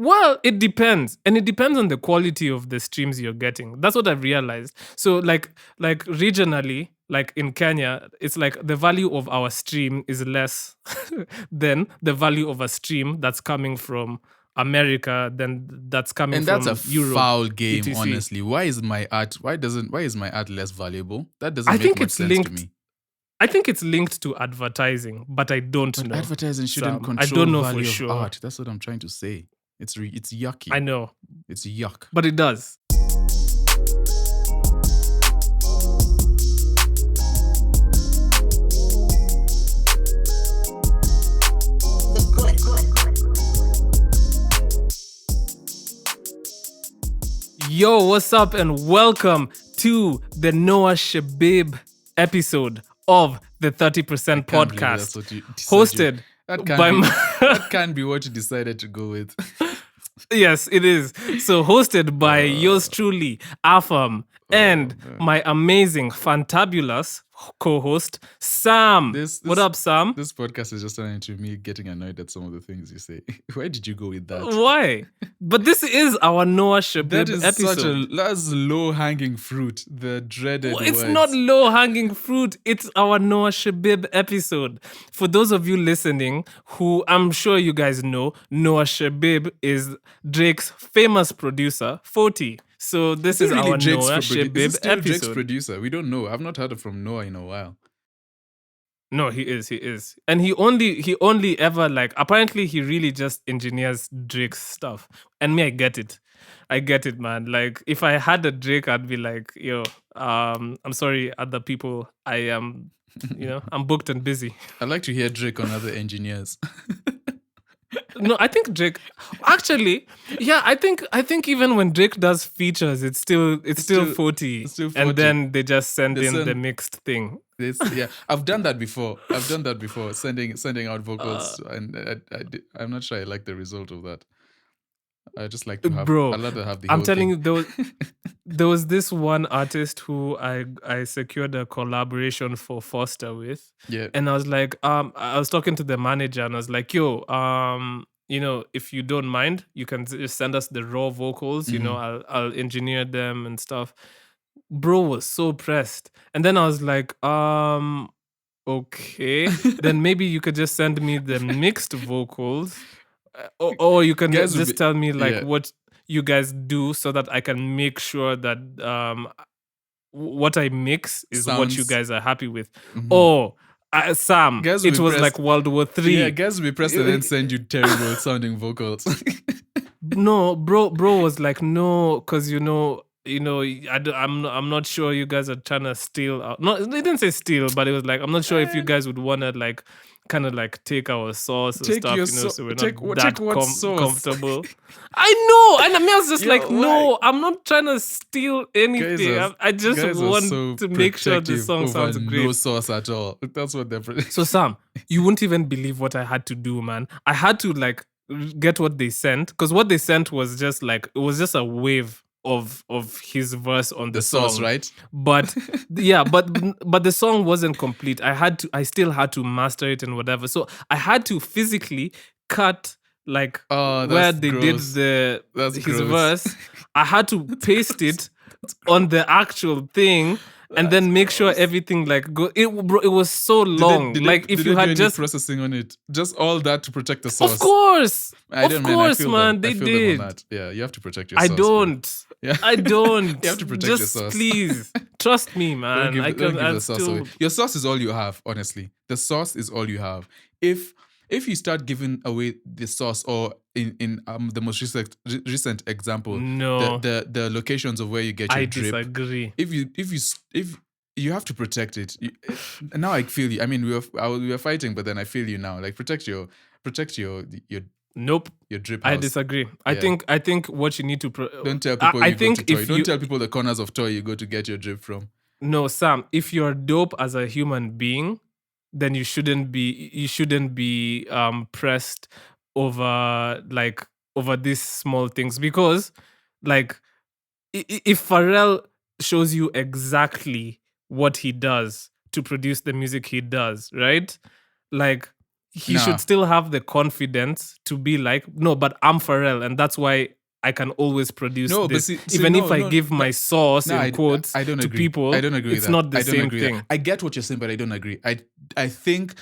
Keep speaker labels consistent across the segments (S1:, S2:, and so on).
S1: Well, it depends, and it depends on the quality of the streams you're getting. That's what I've realized. So, like regionally, like in Kenya, it's like the value of our stream is less than the value of a stream that's coming from America, than that's coming
S2: And that's a
S1: from Europe,
S2: foul game,
S1: etc.
S2: honestly. Why is my art less valuable? That doesn't
S1: I
S2: make
S1: think
S2: much
S1: it's
S2: sense to
S1: linked.
S2: me.
S1: I think it's linked to advertising, but I don't
S2: But
S1: know.
S2: advertising shouldn't
S1: Sam, I
S2: control
S1: don't know for
S2: value of
S1: sure.
S2: art. That's what I'm trying to say. It's yucky.
S1: I know,
S2: It's yuck.
S1: but it does. Yo, what's up, and welcome to the Noah Shabib episode of the 30%
S2: Can't believe
S1: podcast,
S2: that's what you
S1: hosted
S2: That
S1: by
S2: that can't be what you decided to go with.
S1: Yes, it is. So hosted by yours truly, Afam, and my amazing, fantabulous co-host, Sam. What up, Sam?
S2: This podcast is just turning into me getting annoyed at some of the things you say. Why did you go with that?
S1: Why? But this is our Noah Shabib
S2: That is
S1: episode.
S2: that's low-hanging fruit. The dreaded
S1: Well, it's
S2: words.
S1: not low-hanging fruit. It's our Noah Shabib episode. For those of you listening, who I'm sure you guys know, Noah Shabib is Drake's famous producer, 40. So this is our Noah Shabib
S2: Is it still
S1: episode.
S2: Drake's producer? We don't know. I've not heard from Noah in a while.
S1: No, he is. And he only ever, like, apparently he really just engineers Drake's stuff. And me, I get it, man. Like, if I had a Drake, I'd be like, yo, I'm sorry, other people, I am, I'm booked and busy.
S2: I like to hear Drake on other engineers.
S1: No, I think Drake actually, yeah, I think even when Drake does features, it's still 40.
S2: It's still 40.
S1: And then they just send the mixed thing.
S2: I've done that before. Sending out vocals, and I'm not sure I like the result of that. I just like to have.
S1: Bro,
S2: I'd rather have the.
S1: I'm
S2: whole
S1: telling
S2: thing.
S1: you, there was this one artist who I secured a collaboration for Foster with.
S2: Yeah.
S1: And I was like, I was talking to the manager and I was like, yo, if you don't mind, you can just send us the raw vocals. I'll engineer them and stuff. Bro was so pressed. And then I was like, okay, then maybe you could just send me the mixed vocals. Or you can just tell me what you guys do so that I can make sure that what I mix is what you guys are happy with. Mm-hmm. Sam, it was like World War III.
S2: Yeah, guys will be pressed and then send you terrible sounding vocals.
S1: No, bro was like, no, because I'm not sure you guys are trying to steal. No, they didn't say steal, but it was like, I'm not sure if you guys would want to like kind of like take our sauce and stuff, so we're not comfortable. I know, and I was just like, no, I'm not trying to steal anything. I just want to make sure the song sounds great.
S2: No sauce at all. That's what they're.
S1: So Sam, you wouldn't even believe what I had to do, man. I had to like get what they sent, because what they sent was just like, it was just a wave of his verse on the song,
S2: sauce, right?
S1: But yeah, but the song wasn't complete. I still had to master it and whatever. So I had to physically cut like where they
S2: gross.
S1: did his verse. I had to paste it on the actual thing. And then make sure everything like go. It was so long. If you had just
S2: processing on it, just all that to protect the sauce.
S1: Of course, man, they did.
S2: Yeah, you have to protect your
S1: sauce.
S2: I
S1: don't.
S2: Yeah.
S1: I don't.
S2: You have to protect your sauce.
S1: Please trust me, man.
S2: Don't give the sauce away. Your sauce is all you have. Honestly, the sauce is all you have. If you start giving away the sauce, or in the most recent example,
S1: no,
S2: the locations of where you get your drip,
S1: I disagree.
S2: If you have to protect it. Now I feel you. I mean, we were fighting, but then I feel you now. Like protect your
S1: Nope.
S2: Your drip house.
S1: I disagree. Yeah. I think what you need to
S2: don't tell people you go to Toy. Don't tell people the corners of Toy you go to get your drip from.
S1: No, Sam. If you're dope as a human being, then you shouldn't be pressed over these small things, because like if Pharrell shows you exactly what he does to produce the music he does, right? Like he should still have the confidence to be like, no, but I'm Pharrell, and that's why I can always produce this. Even if I give my source in quotes
S2: I don't
S1: to
S2: agree.
S1: people,
S2: I don't agree
S1: it's
S2: with that.
S1: not the
S2: I don't
S1: same
S2: agree
S1: thing.
S2: I get what you're saying, but I don't agree. I think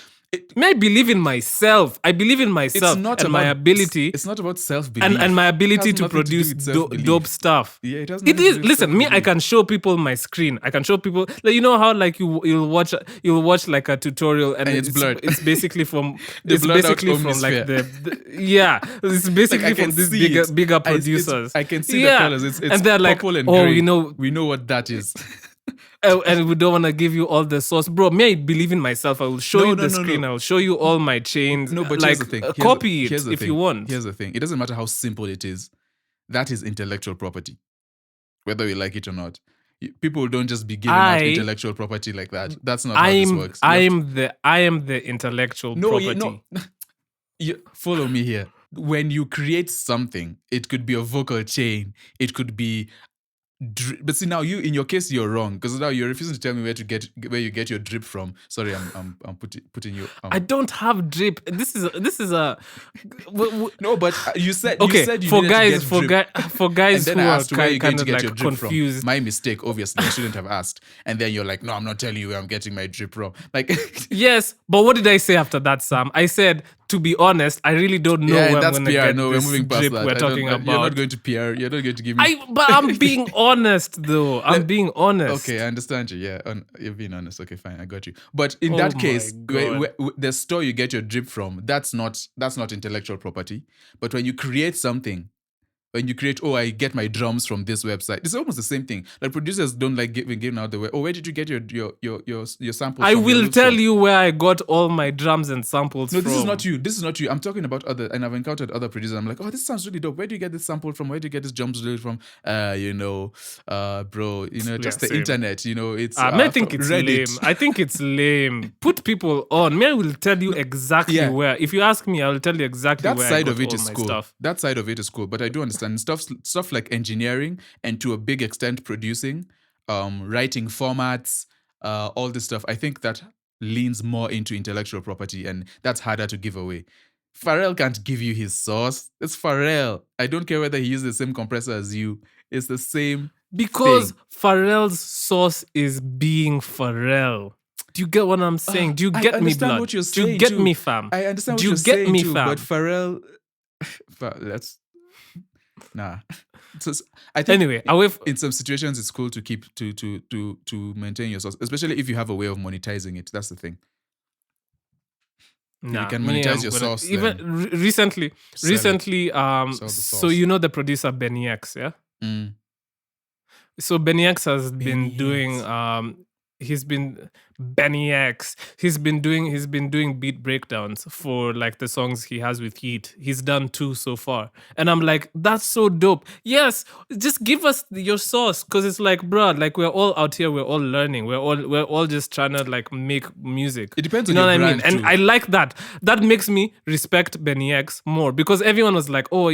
S1: I believe in myself. I believe in myself and my ability.
S2: It's not about self-belief.
S1: And my ability to produce dope stuff.
S2: Yeah, it has
S1: It
S2: nothing to
S1: is.
S2: do with
S1: Listen, me, I
S2: self-belief.
S1: can show people my screen. I can show people, like, you know how like you'll watch like a tutorial and
S2: it's blurred.
S1: It's basically from
S2: it's basically
S1: from like yeah. It's basically
S2: like
S1: from these bigger producers.
S2: I can see the colors. It's
S1: and they're like,
S2: purple and
S1: oh,
S2: gray.
S1: you know,
S2: we know what that is.
S1: and we don't want to give you all the source, bro. Me, I believe in myself. I will show you the screen. I will show you all my chains.
S2: No, but
S1: like,
S2: here's the thing.
S1: Copy it if you want.
S2: Here's the thing. It doesn't matter how simple it is. That is intellectual property, whether we like it or not. People don't just be giving out intellectual property like that. That's not how this works.
S1: I am the intellectual property.
S2: You follow me here. When you create something, it could be a vocal chain. It could be. But see, now in your case you're wrong, because now you're refusing to tell me where you get your drip from. Sorry, I'm putting you.
S1: I don't have drip. This is a
S2: no, but you said
S1: okay.
S2: You said you
S1: for
S2: guys
S1: who are kind of like confused.
S2: From. My mistake, obviously, I shouldn't have asked. And then you're like, no, I'm not telling you where I'm getting my drip from. Like,
S1: yes, but what did I say after that, Sam? I said, to be honest, I really don't know where I'm going to get
S2: no,
S1: this
S2: we're moving past
S1: drip
S2: that.
S1: we're talking about.
S2: You're not going to PR. You're not going to give me.
S1: But I'm being honest, though. I'm being honest.
S2: Okay, I understand you. Yeah, you're being honest. Okay, fine, I got you. But in that case, the store you get your drip from, that's not intellectual property. But when you create something, I get my drums from this website. It's almost the same thing. Like producers don't like giving out the way. Oh, where did you get your samples?
S1: I will tell you where I got all my drums and samples from.
S2: No, this is not you. I'm talking about other, and I've encountered other producers. I'm like, oh, this sounds really dope. Where do you get this sample from? Where do you get this drums from? Bro, just the internet. It's.
S1: I think it's Reddit. Lame. I think it's lame. Put people on. Me, I will tell you exactly where. If you ask me, I will tell you exactly where I got all my stuff.
S2: That side of it is cool, but I do understand. And stuff like engineering and to a big extent producing, writing formats, all this stuff, I think that leans more into intellectual property, and that's harder to give away. Pharrell can't give you his source. It's Pharrell. I don't care whether he uses the same compressor as you. It's the same
S1: because
S2: thing.
S1: Pharrell's source is being Pharrell. Do you get what I'm saying? Do you get me, blood?
S2: What you're saying,
S1: do you get me, fam?
S2: I understand what you're saying, too, but Pharrell... That's... Nah. So I think
S1: anyway,
S2: in some situations it's cool to keep to maintain your source, especially if you have a way of monetizing it. That's the thing. If you can monetize your source.
S1: Even recently, so you know the producer Benny X, yeah?
S2: Mm.
S1: So Benny X has been doing he's been doing beat breakdowns for like the songs he has with Heat. He's done 2 so far, and I'm like, that's so dope. Yes, just give us your source, because it's like, bro, like we're all out here, we're all learning, we're all just trying to like make music.
S2: It depends
S1: on
S2: your
S1: what
S2: brand
S1: I mean,
S2: too.
S1: and I like that. That makes me respect Benny X more, because everyone was like, oh,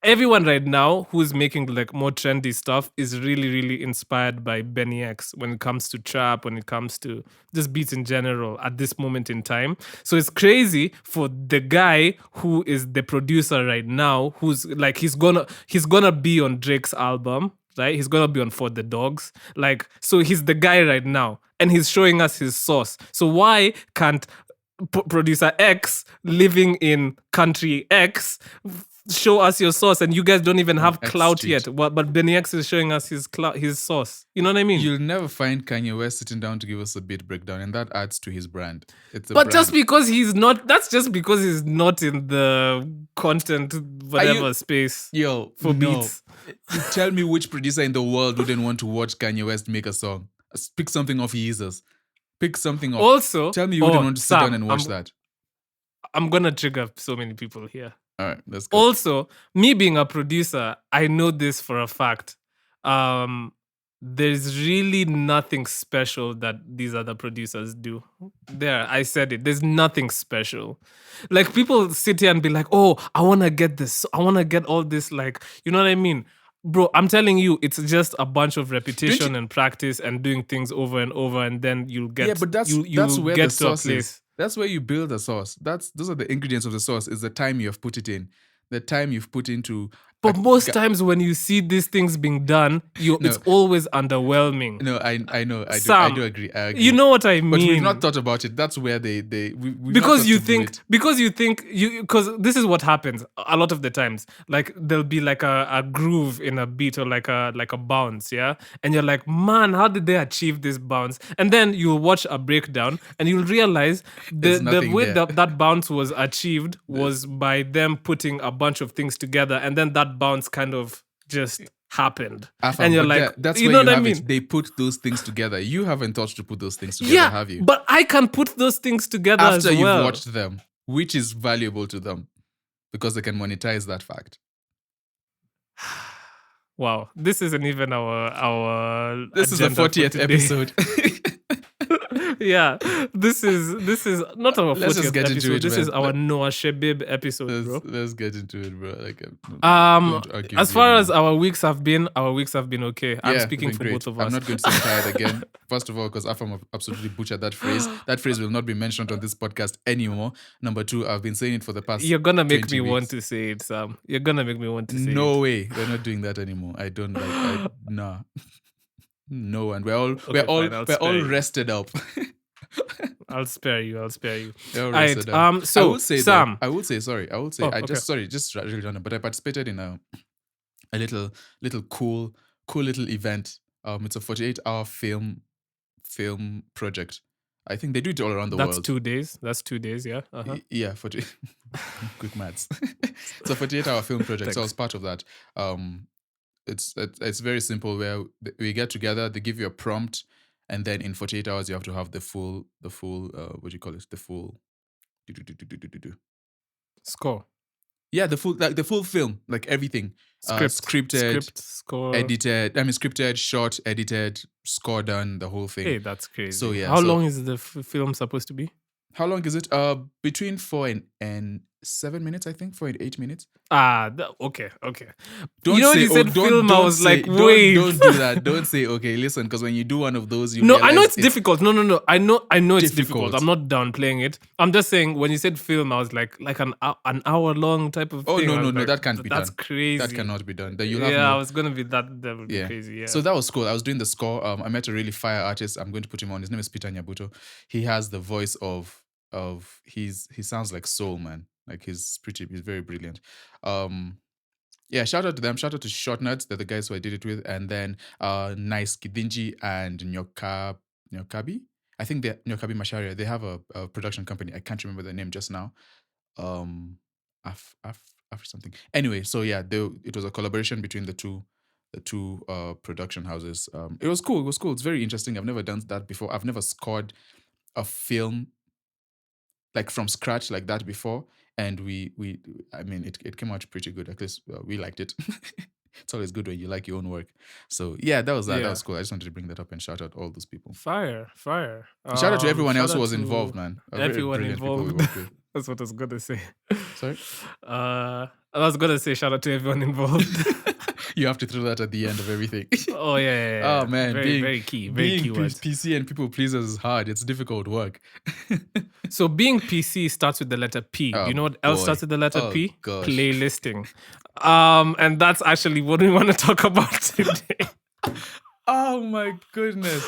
S1: everyone right now who's making like more trendy stuff is really, really inspired by Benny X when it comes to trap, when it comes to just beats in general at this moment in time. So it's crazy for the guy who is the producer right now, who's like, he's gonna be on Drake's album, right? He's gonna be on For the Dogs. Like, so he's the guy right now, and he's showing us his source. So why can't producer X living in country X show us your source? And you guys don't even have clout yet, but Benny X is showing us his source. You know what I mean?
S2: You'll never find Kanye West sitting down to give us a beat breakdown, and that adds to his brand.
S1: Just because he's not, that's just because he's not in the content space for beats.
S2: You tell me which producer in the world wouldn't want to watch Kanye West make a song. Pick something off Yeezus. Pick something off.
S1: Also,
S2: tell me you wouldn't want to sit down and watch that.
S1: I'm gonna trigger so many people here.
S2: All right, let's go.
S1: Also, me being a producer, I know this for a fact. There's really nothing special that these other producers do. I said it. There's nothing special. Like, people sit here and be like, oh, I want to get this. I want to get all this, like, you know what I mean? Bro, I'm telling you, it's just a bunch of repetition and practice and doing things over and over, and then you'll get.
S2: Yeah, but that's
S1: you'll
S2: where
S1: get
S2: the source is. That's where you build a sauce. Those are the ingredients of the sauce. Is the time you have put it in, the time you've put into.
S1: But most times when you see these things being done, it's always underwhelming.
S2: No, I know. I do agree. I agree.
S1: You know what I mean?
S2: But we've not thought about it. That's where
S1: because you think because this is what happens a lot of the times. Like there'll be like a groove in a beat or like a bounce, yeah, and you're like, man, how did they achieve this bounce? And then you'll watch a breakdown and you'll realize the way that bounce was achieved was by them putting a bunch of things together, and then that bounce kind of just happened.
S2: Afam,
S1: and you're like,
S2: that's you know what I mean? They put those things together. You haven't thought to put those things together, have you?
S1: But I can put those things together
S2: after
S1: as well.
S2: You've watched them, which is valuable to them because they can monetize that fact.
S1: Wow, this isn't even our.
S2: This is the 40th episode.
S1: Yeah, this is not our 40th episode. This is our Noah Shebib episode, bro.
S2: Let's get into it, bro. Like,
S1: as far as our weeks have been okay. I'm speaking for both of us.
S2: I'm not going to say tired again. First of all, because Afam absolutely butchered that phrase. That phrase will not be mentioned on this podcast anymore. Number two, I've been saying it for the past.
S1: You're gonna make me want to say it, Sam. You're gonna make me want to say it.
S2: No way. We're not doing that anymore. I don't like. Nah. No, and we're all rested up.
S1: I'll spare you.
S2: All right.
S1: So
S2: I will say
S1: Sam.
S2: I will say just really random, but I participated in a little cool little event. It's a 48-hour film project. I think they do it all around the world.
S1: That's 2 days, yeah. Uh-huh.
S2: Yeah, 40 quick maths. It's a 48-hour film project. So I was part of that. It's very simple where we get together, they give you a prompt, and then in 48 hours you have to have the full what do you call it? The full
S1: score.
S2: Yeah, the full film, like everything. Scripted,
S1: score,
S2: edited. I mean, scripted, shot, edited, score done, the whole thing.
S1: Hey, that's crazy.
S2: So yeah.
S1: How long is the film supposed to be?
S2: How long is it? Between 4 and 7 minutes, I think. 4 and 8 minutes.
S1: Okay.
S2: Don't
S1: when you said film, I was like, wait.
S2: Don't do that. Don't say, okay, listen, because when you do one of those,
S1: I know it's difficult. No. I know it's difficult. I'm not downplaying it. I'm just saying, when you said film, I was like an hour long type of thing.
S2: Oh, no, that can't be done.
S1: That's crazy.
S2: That cannot be done.
S1: I was going to be that would be crazy, yeah.
S2: So that was cool. I was doing the score. I met a really fire artist. I'm going to put him on. His name is Peter Nyabuto. He has the voice of he sounds like soul, man. Like he's very brilliant. Shout out to them. Shout out to Short Nuts. They're the guys who I did it with. And then Nice Kidinji and Nyokabi. I think they're Nyokabi Masharia. They have a production company. I can't remember their name just now. After something. Anyway, so yeah, it was a collaboration between the two production houses. It was cool. It's very interesting. I've never done that before. I've never scored a film like from scratch like that before, and it came out pretty good. At least we liked it. It's always good when you like your own work. So yeah, that was cool. I just wanted to bring that up and shout out all those people.
S1: Fire.
S2: Shout out to everyone else who was involved, man.
S1: Everyone involved. That's what I was gonna say.
S2: Sorry?
S1: I was gonna say shout out to everyone involved.
S2: You have to throw that at the end of everything.
S1: Oh yeah.
S2: Oh man,
S1: very key. Very key words.
S2: PC and people pleasers is hard. It's difficult work.
S1: So being PC starts with the letter P. Do you know what else starts with the letter P?
S2: Gosh.
S1: Playlisting. And that's actually what we want to talk about today.
S2: Oh my goodness.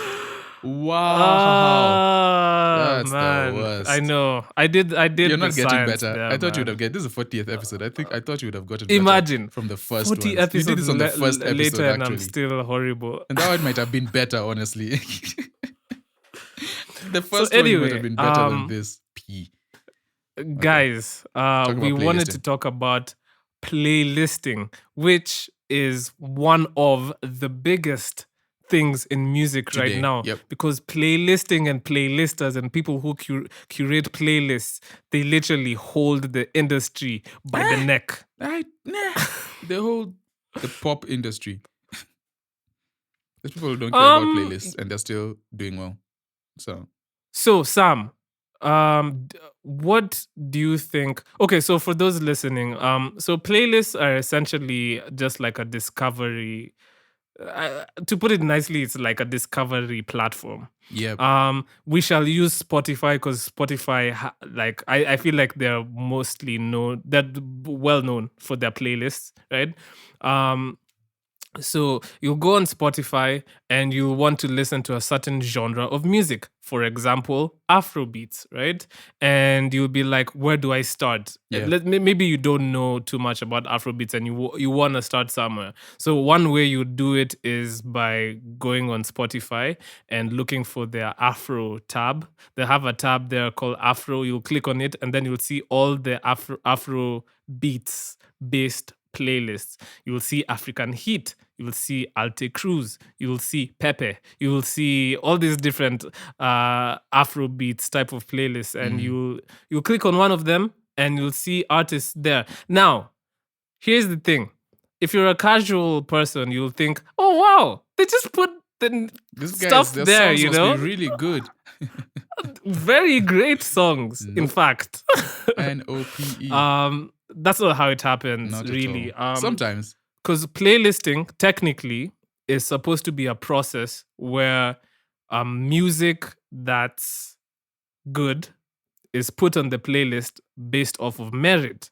S2: Wow. That's
S1: man.
S2: the worst.
S1: I know. I did.
S2: You're not getting better.
S1: There,
S2: I thought you would have gotten. This is the 40th episode. I thought you would have gotten better.
S1: Imagine
S2: from the first
S1: 40
S2: ones.
S1: episodes.
S2: You did this on the first episode
S1: later,
S2: actually.
S1: And I'm still horrible.
S2: And that one might have been better, honestly. The first one would have been better than this. P.
S1: Guys, we wanted to talk about playlisting, which is one of the biggest things in music today, right now.
S2: Yep.
S1: Because playlisting and playlisters and people who curate playlists, they literally hold the industry by the neck.
S2: They hold the pop industry. There's people who don't care about playlists and they're still doing well. So Sam,
S1: what do you think? Okay, so for those listening, so playlists are essentially just like a discovery to put it nicely, it's like a discovery platform.
S2: Yep.
S1: We shall use Spotify because Spotify, like I feel like they're mostly known, they're well known for their playlists, right? Um, so you'll go on Spotify and you want to listen to a certain genre of music, for example, Afro beats, right? And you'll be like, where do I start?
S2: Yeah.
S1: Maybe you don't know too much about Afro beats and you want to start somewhere. So one way you do it is by going on Spotify and looking for their Afro tab. They have a tab there called Afro. You'll click on it and then you'll see all the Afro beats based playlists. You will see African Heat, you will see Alte Cruz, you will see Pepe, you will see all these different Afro beats type of playlists, and you'll click on one of them and you'll see artists there. Now, here's the thing. If you're a casual person, you'll think, "Oh wow, they just put the stuff there, you know,
S2: must be really good."
S1: Very great songs, in fact.
S2: NOPE.
S1: That's not how it happens,
S2: Not
S1: really.
S2: at all. Sometimes.
S1: Because playlisting technically is supposed to be a process where music that's good is put on the playlist based off of merit.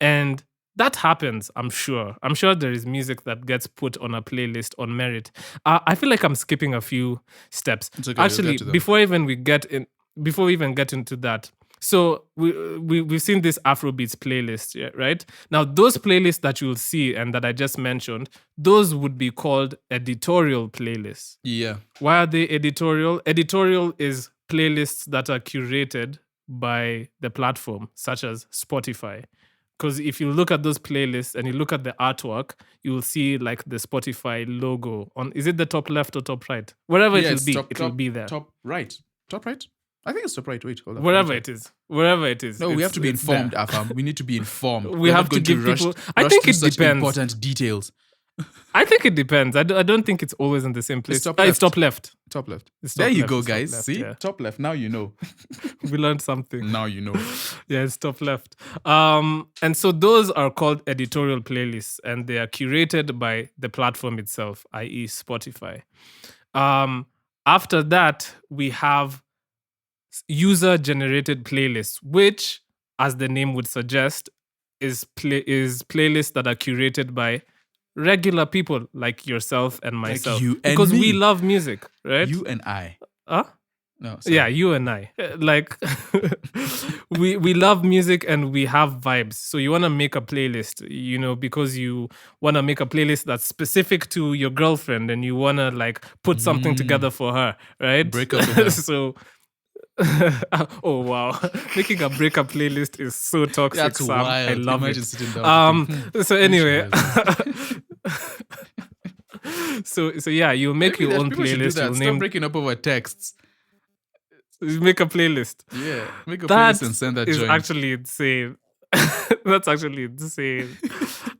S1: And that happens, I'm sure. I'm sure there is music that gets put on a playlist on merit. I feel like I'm skipping a few steps.
S2: It's okay,
S1: Actually, before we even get into that, so we've seen this Afrobeats playlist, yeah, right? Now, those playlists that you'll see and that I just mentioned, those would be called editorial playlists.
S2: Yeah.
S1: Why are they editorial? Editorial is playlists that are curated by the platform, such as Spotify. Because if you look at those playlists and you look at the artwork, you will see like the Spotify logo on. Is it the top left or top right? Wherever it will be, it will be there.
S2: Top right. Top right? I think it's top right. Wait, hold on.
S1: Wherever it is.
S2: No, we have to be informed, Afam. We need to be informed.
S1: We have to give people. I think it depends.
S2: Important details.
S1: I think it depends. I don't think it's always in the same place. It's top left.
S2: Top left.
S1: It's top
S2: there you
S1: left.
S2: go,
S1: It's
S2: guys.
S1: top left,
S2: See?
S1: yeah.
S2: Top left. Now you know.
S1: We learned something.
S2: Now you know.
S1: Yeah, it's top left. And so those are called editorial playlists, and they are curated by the platform itself, i.e., Spotify. After that, we have user-generated playlists, which, as the name would suggest, is playlists that are curated by regular people like yourself and myself,
S2: you and
S1: because
S2: me.
S1: we love music, right?
S2: You and I.
S1: Huh?
S2: No. Sorry.
S1: Yeah, you and I. Like, we love music and we have vibes. So you want to make a playlist, you know, because you want to make a playlist that's specific to your girlfriend and you want to like put something together for her, right?
S2: Break up with her.
S1: So, oh wow, making a breakup playlist is so toxic.
S2: That's
S1: Sam.
S2: wild.
S1: I love
S2: Imagine
S1: it.
S2: sitting down.
S1: So anyway. So yeah, you make your own playlist. You'll
S2: Stop
S1: name.
S2: breaking up over texts.
S1: Make a playlist.
S2: Yeah, make a
S1: That
S2: playlist and send that
S1: is
S2: joint.
S1: actually insane. That's actually insane.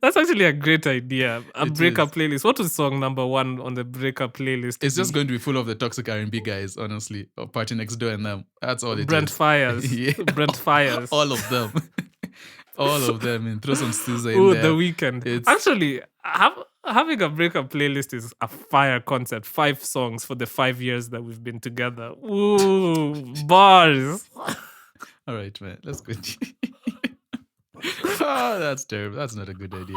S1: That's actually a great idea. A breakup playlist. What was song number 1 on the breakup playlist?
S2: It's just going to be full of the toxic R&B guys, honestly, or Party Next Door and them. That's all it
S1: Brent
S2: is.
S1: Fires.
S2: Yeah.
S1: Brent Fires.
S2: All of them. All of them. And throw some SZA in
S1: Oh,
S2: there.
S1: The Weeknd. Actually, having a breakup playlist is a fire concept. 5 songs for the 5 years that we've been together. Ooh, bars.
S2: All right, man. Let's continue. Oh, that's terrible. That's not a good idea.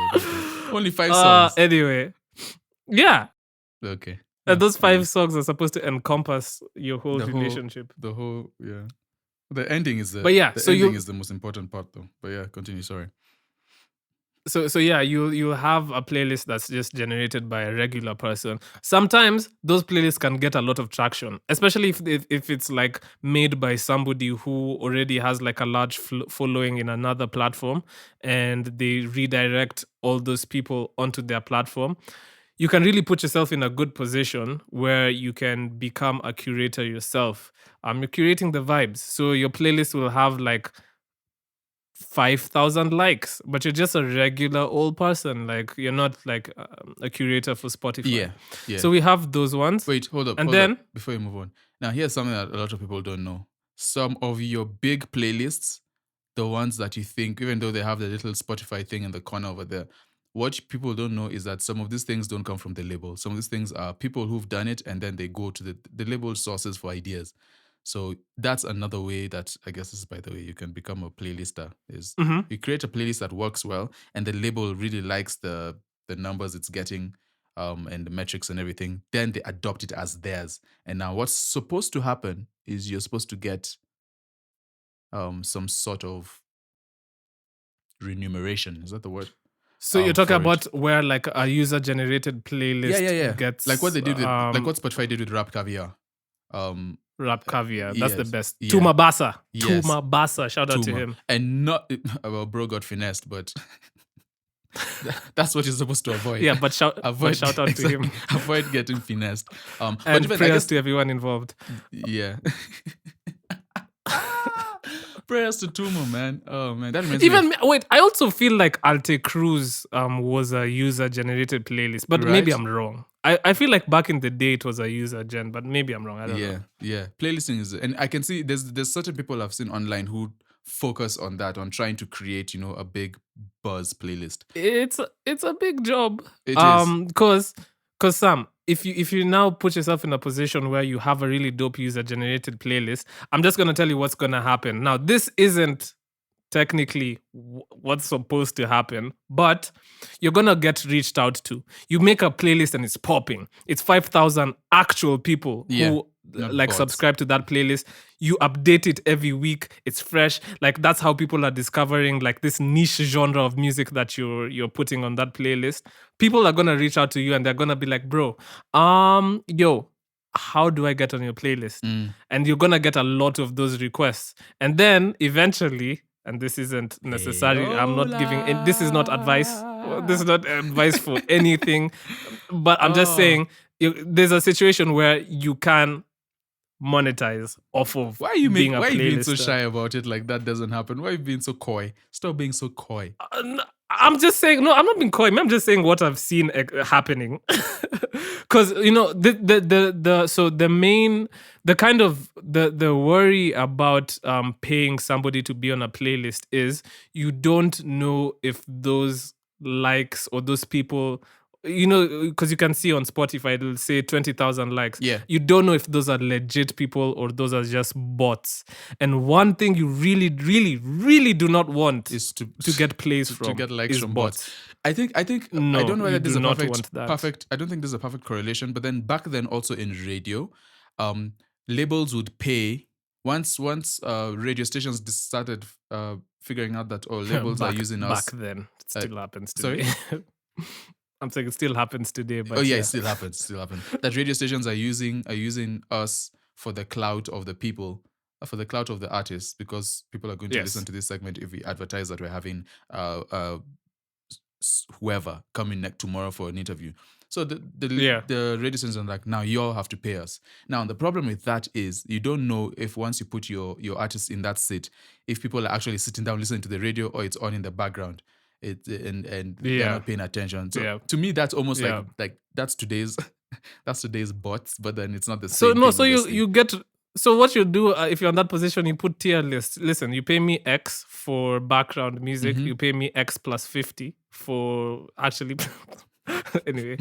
S2: Only 5 songs.
S1: Anyway. Yeah.
S2: Okay.
S1: And those 5 songs are supposed to encompass your whole relationship.
S2: Yeah. The ending is the ending is the most important part though. But yeah, continue, sorry.
S1: So yeah, you have a playlist that's just generated by a regular person. Sometimes those playlists can get a lot of traction, especially if it's like made by somebody who already has like a large following in another platform, and they redirect all those people onto their platform. You can really put yourself in a good position where you can become a curator yourself. You're curating the vibes, so your playlist will have like 5,000 likes, but you're just a regular old person. Like, you're not like a curator for Spotify.
S2: Yeah.
S1: So we have those ones.
S2: Wait, hold up. Before you move on. Now, here's something that a lot of people don't know. Some of your big playlists, the ones that you think, even though they have the little Spotify thing in the corner over there, what people don't know is that some of these things don't come from the label. Some of these things are people who've done it, and then they go to the label sources for ideas. So that's another way that, I guess this is, by the way, you can become a playlister. Is you create a playlist that works well, and the label really likes the numbers it's getting, and the metrics and everything. Then they adopt it as theirs. And now what's supposed to happen is you're supposed to get some sort of remuneration. Is that the word?
S1: So you're talking about where like a user generated playlist gets
S2: like what they did with, like what Spotify did with Rap Caviar.
S1: Rap Caviar. That's the best.
S2: Yeah.
S1: Tuma Basa.
S2: Yes.
S1: Tuma Basa. Shout out to him.
S2: And not, well, bro got finessed, but that's what you're supposed to avoid.
S1: Yeah, but shout out to him.
S2: Avoid getting finessed.
S1: And but prayers to everyone involved.
S2: Yeah. Prayers to Tuma, man. Oh man, that reminds
S1: me. Wait, I also feel like Alte Cruz was a user generated playlist, but maybe I'm wrong. I feel like back in the day it was a user gen, but maybe I'm wrong. I don't know.
S2: Yeah. Playlisting is, and I can see there's certain people I've seen online who focus on that, on trying to create, a big buzz playlist.
S1: It's a big job.
S2: It is.
S1: Because Sam, if you now put yourself in a position where you have a really dope user generated playlist, I'm just gonna tell you what's gonna happen. Now, this isn't technically what's supposed to happen, but you're gonna get reached out to. You make a playlist and it's popping. It's 5,000 actual people who like subscribe to that playlist. You update it every week. It's fresh. Like that's how people are discovering like this niche genre of music that you're putting on that playlist. People are gonna reach out to you and they're gonna be like, bro, yo, how do I get on your playlist? And you're gonna get a lot of those requests. And then eventually, and this isn't necessary, I'm not giving, this is not advice. This is not advice for anything. But I'm just saying, there's a situation where you can monetize off of
S2: why are you being so shy about it? Like that doesn't happen. Why are you being so coy? Stop being so coy.
S1: I'm just saying, no, I'm not being coy. I'm just saying what I've seen happening. Because the worry about paying somebody to be on a playlist is you don't know if those likes or those people, because you can see on Spotify it'll say 20,000 likes.
S2: Yeah.
S1: You don't know if those are legit people or those are just bots. And one thing you really, really, really do not want
S2: is to
S1: get plays from,
S2: to get likes from bots. I think
S1: no,
S2: I don't know whether this is a
S1: perfect.
S2: I don't think this is a perfect correlation. But then back then, also in radio, labels would pay once radio stations started figuring out that labels are using us.
S1: Back then, it still happens today. Sorry. I'm saying it still happens today, but
S2: it still happens. That radio stations are using us for the clout of the people, for the clout of the artists, because people are going to listen to this segment if we advertise that we're having whoever coming tomorrow for an interview. So the radio stations are like, now you all have to pay us. Now the problem with that is you don't know if once you put your artist in that seat, if people are actually sitting down listening to the radio or it's on in the background. And they're not paying attention. So to me, that's almost like that's today's bots, but then it's not the same.
S1: So no, so you get. So what you do if you're in that position, you put tier list. Listen, you pay me X for background music. You pay me X plus 50 for actually. Anyway,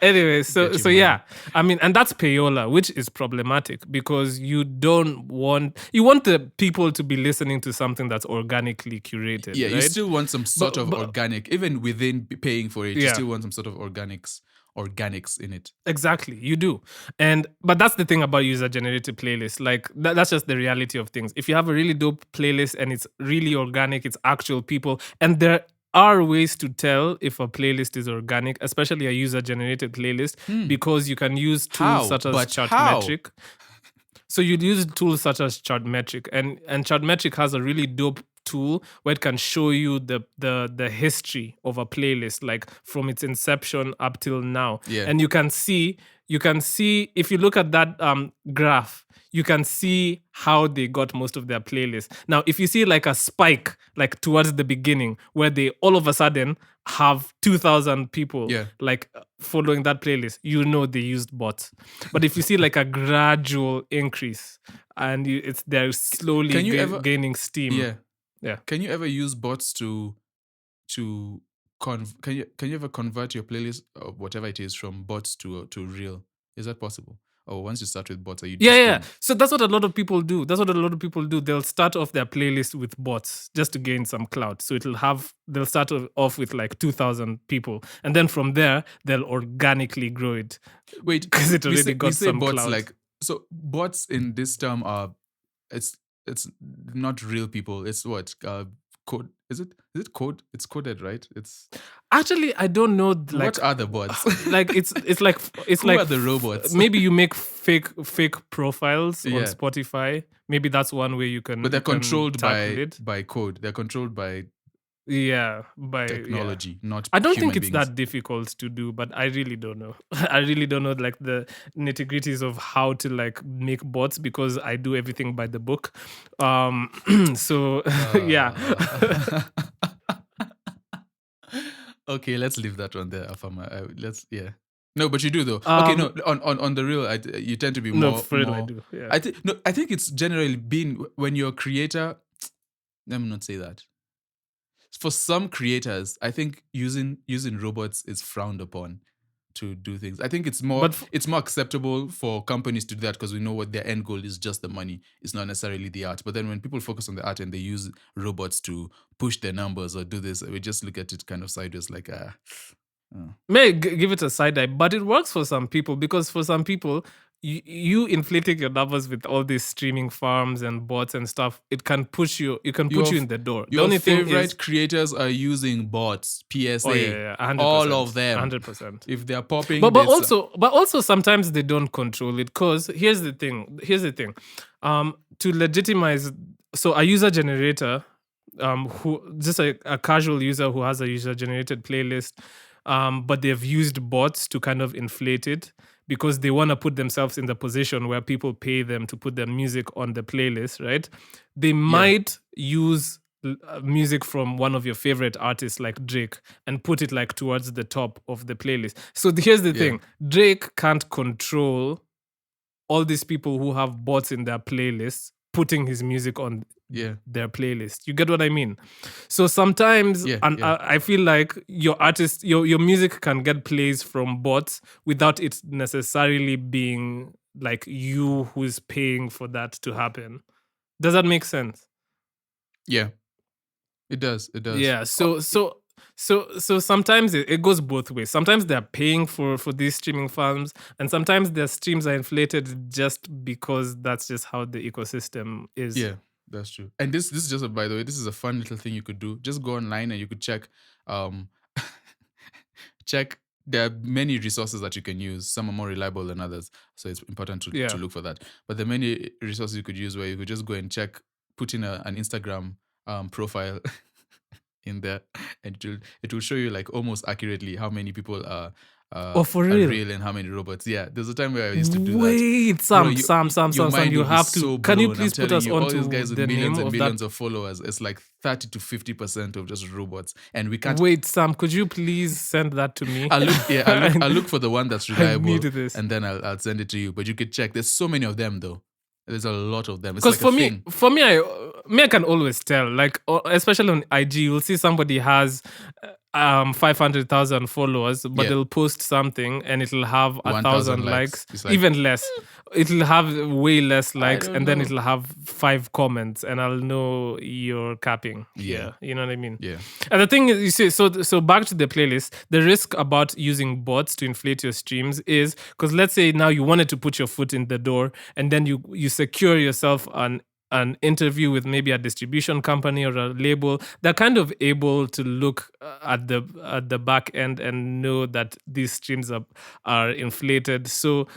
S1: anyway, so yeah, I mean, and that's payola, which is problematic because you want the people to be listening to something that's organically curated.
S2: Yeah,
S1: right?
S2: You still want some sort of organic, even within paying for it. You still want some sort of organics in it.
S1: Exactly, you do. But that's the thing about user-generated playlists. Like that's just the reality of things. If you have a really dope playlist and it's really organic, it's actual people, and there are ways to tell if a playlist is organic, especially a user-generated playlist, because you can use tools such as Chartmetric. So you'd use tools such as Chartmetric, and Chartmetric has a really dope tool where it can show you the history of a playlist, like from its inception up till now.
S2: Yeah.
S1: And you can see if you look at that graph, you can see how they got most of their playlists. Now, if you see like a spike, like towards the beginning, where they all of a sudden have 2,000 people like following that playlist, they used bots. But if you see like a gradual increase and they're slowly gaining steam.
S2: Yeah.
S1: Yeah.
S2: Can you ever use bots to can you ever convert your playlist or whatever it is from bots to real? Is that possible? Or once you start with bots, are you
S1: Yeah,
S2: just
S1: yeah.
S2: doing?
S1: So that's what a lot of people do. They'll start off their playlist with bots just to gain some clout. So they'll start off with like 2,000 people. And then from there, they'll organically grow it
S2: Wait,
S1: because it
S2: we
S1: already
S2: say
S1: got some
S2: bots
S1: clout.
S2: like, so bots in this term are, it's not real people. It's what code is it code? It's coded, right? It's
S1: Actually, I don't know. Like,
S2: what are the bots?
S1: like it's
S2: Who
S1: like
S2: are the robots?
S1: maybe you make fake profiles on
S2: Yeah,
S1: Spotify. Maybe that's one way you
S2: but they're
S1: can
S2: controlled
S1: tackle it.
S2: by code. They're controlled by
S1: Yeah, yeah.
S2: technology, not
S1: I don't think
S2: human
S1: it's
S2: beings.
S1: that difficult to do, but I really don't know. I really don't know like the nitty gritties of how to like make bots because I do everything by the book. So yeah.
S2: Okay, let's leave that one there, Afama. Let's No, but you do though. Okay,
S1: um
S2: no, on the real, you tend to be
S1: no,
S2: more
S1: for real I do. Yeah.
S2: I think it's generally been when you're a creator. Let me not say that. For some creators, I think using robots is frowned upon to do things. I think
S1: But
S2: it's more acceptable for companies to do that because we know what their end goal is, just the money. It's not necessarily the art. But then when people focus on the art and they use robots to push their numbers or do this, we just look at it kind of sideways like
S1: may give it a side eye, but it works for some people because for some people, you inflating your numbers with all these streaming farms and bots and stuff, it can push you. It can put
S2: your
S1: you in the door. The
S2: your
S1: only thing
S2: favorite
S1: is,
S2: creators are using bots,
S1: oh
S2: PSA,
S1: yeah, yeah, 100%,
S2: all of them.
S1: 100%.
S2: If they're popping,
S1: But
S2: this
S1: also sometimes they don't control it because here's the thing. To legitimize, so a user generator, who just a casual user who has a user generated playlist, but they've used bots to kind of inflate it because they want to put themselves in the position where people pay them to put their music on the playlist, right? They might use music from one of your favorite artists like Drake and put it like towards the top of the playlist. So here's the thing. Drake can't control all these people who have bots in their playlists putting his music on their playlist. You get what I mean? So sometimes I feel like your artist, your music can get plays from bots without it necessarily being like you who's paying for that to happen. Does that make sense?
S2: Yeah, it does. It does.
S1: Yeah. So sometimes it goes both ways. Sometimes they're paying for these streaming farms, and sometimes their streams are inflated just because that's just how the ecosystem is.
S2: Yeah, that's true. And this is just by the way, this is a fun little thing you could do. Just go online and you could check check. There are many resources that you can use. Some are more reliable than others, so it's important to look for that. But there are many resources you could use where you could just go and check, put in an Instagram profile in there, and it will show you like almost accurately how many people are
S1: for real?
S2: real and how many robots. Yeah, there's a time where I used to do that.
S1: Wait, Sam, you have to. Can you please put us on
S2: all these guys
S1: to
S2: with
S1: the
S2: millions
S1: name
S2: and
S1: of
S2: millions
S1: that?
S2: of followers? It's like 30 to 50% of just robots, and we can't.
S1: Wait, Sam, could you please send that to me?
S2: I'll look for the one that's reliable,
S1: need this.
S2: and then I'll send it to you. But you could check. There's so many of them though. There's a lot of them. It's
S1: Because
S2: like
S1: for me, I can always tell. Like, especially on IG, you'll see somebody has 500,000 followers, but they'll post something and it'll have 1,000 likes,
S2: like,
S1: even less. It'll have way less likes, and then it'll have 5 comments, and I'll know you're capping. Yeah, you know what I mean.
S2: Yeah.
S1: And the thing is, you see, so back to the playlist. The risk about using bots to inflate your streams is because let's say now you wanted to put your foot in the door, and then you secure yourself an interview with maybe a distribution company or a label. They're kind of able to look at the back end and know that these streams are inflated. So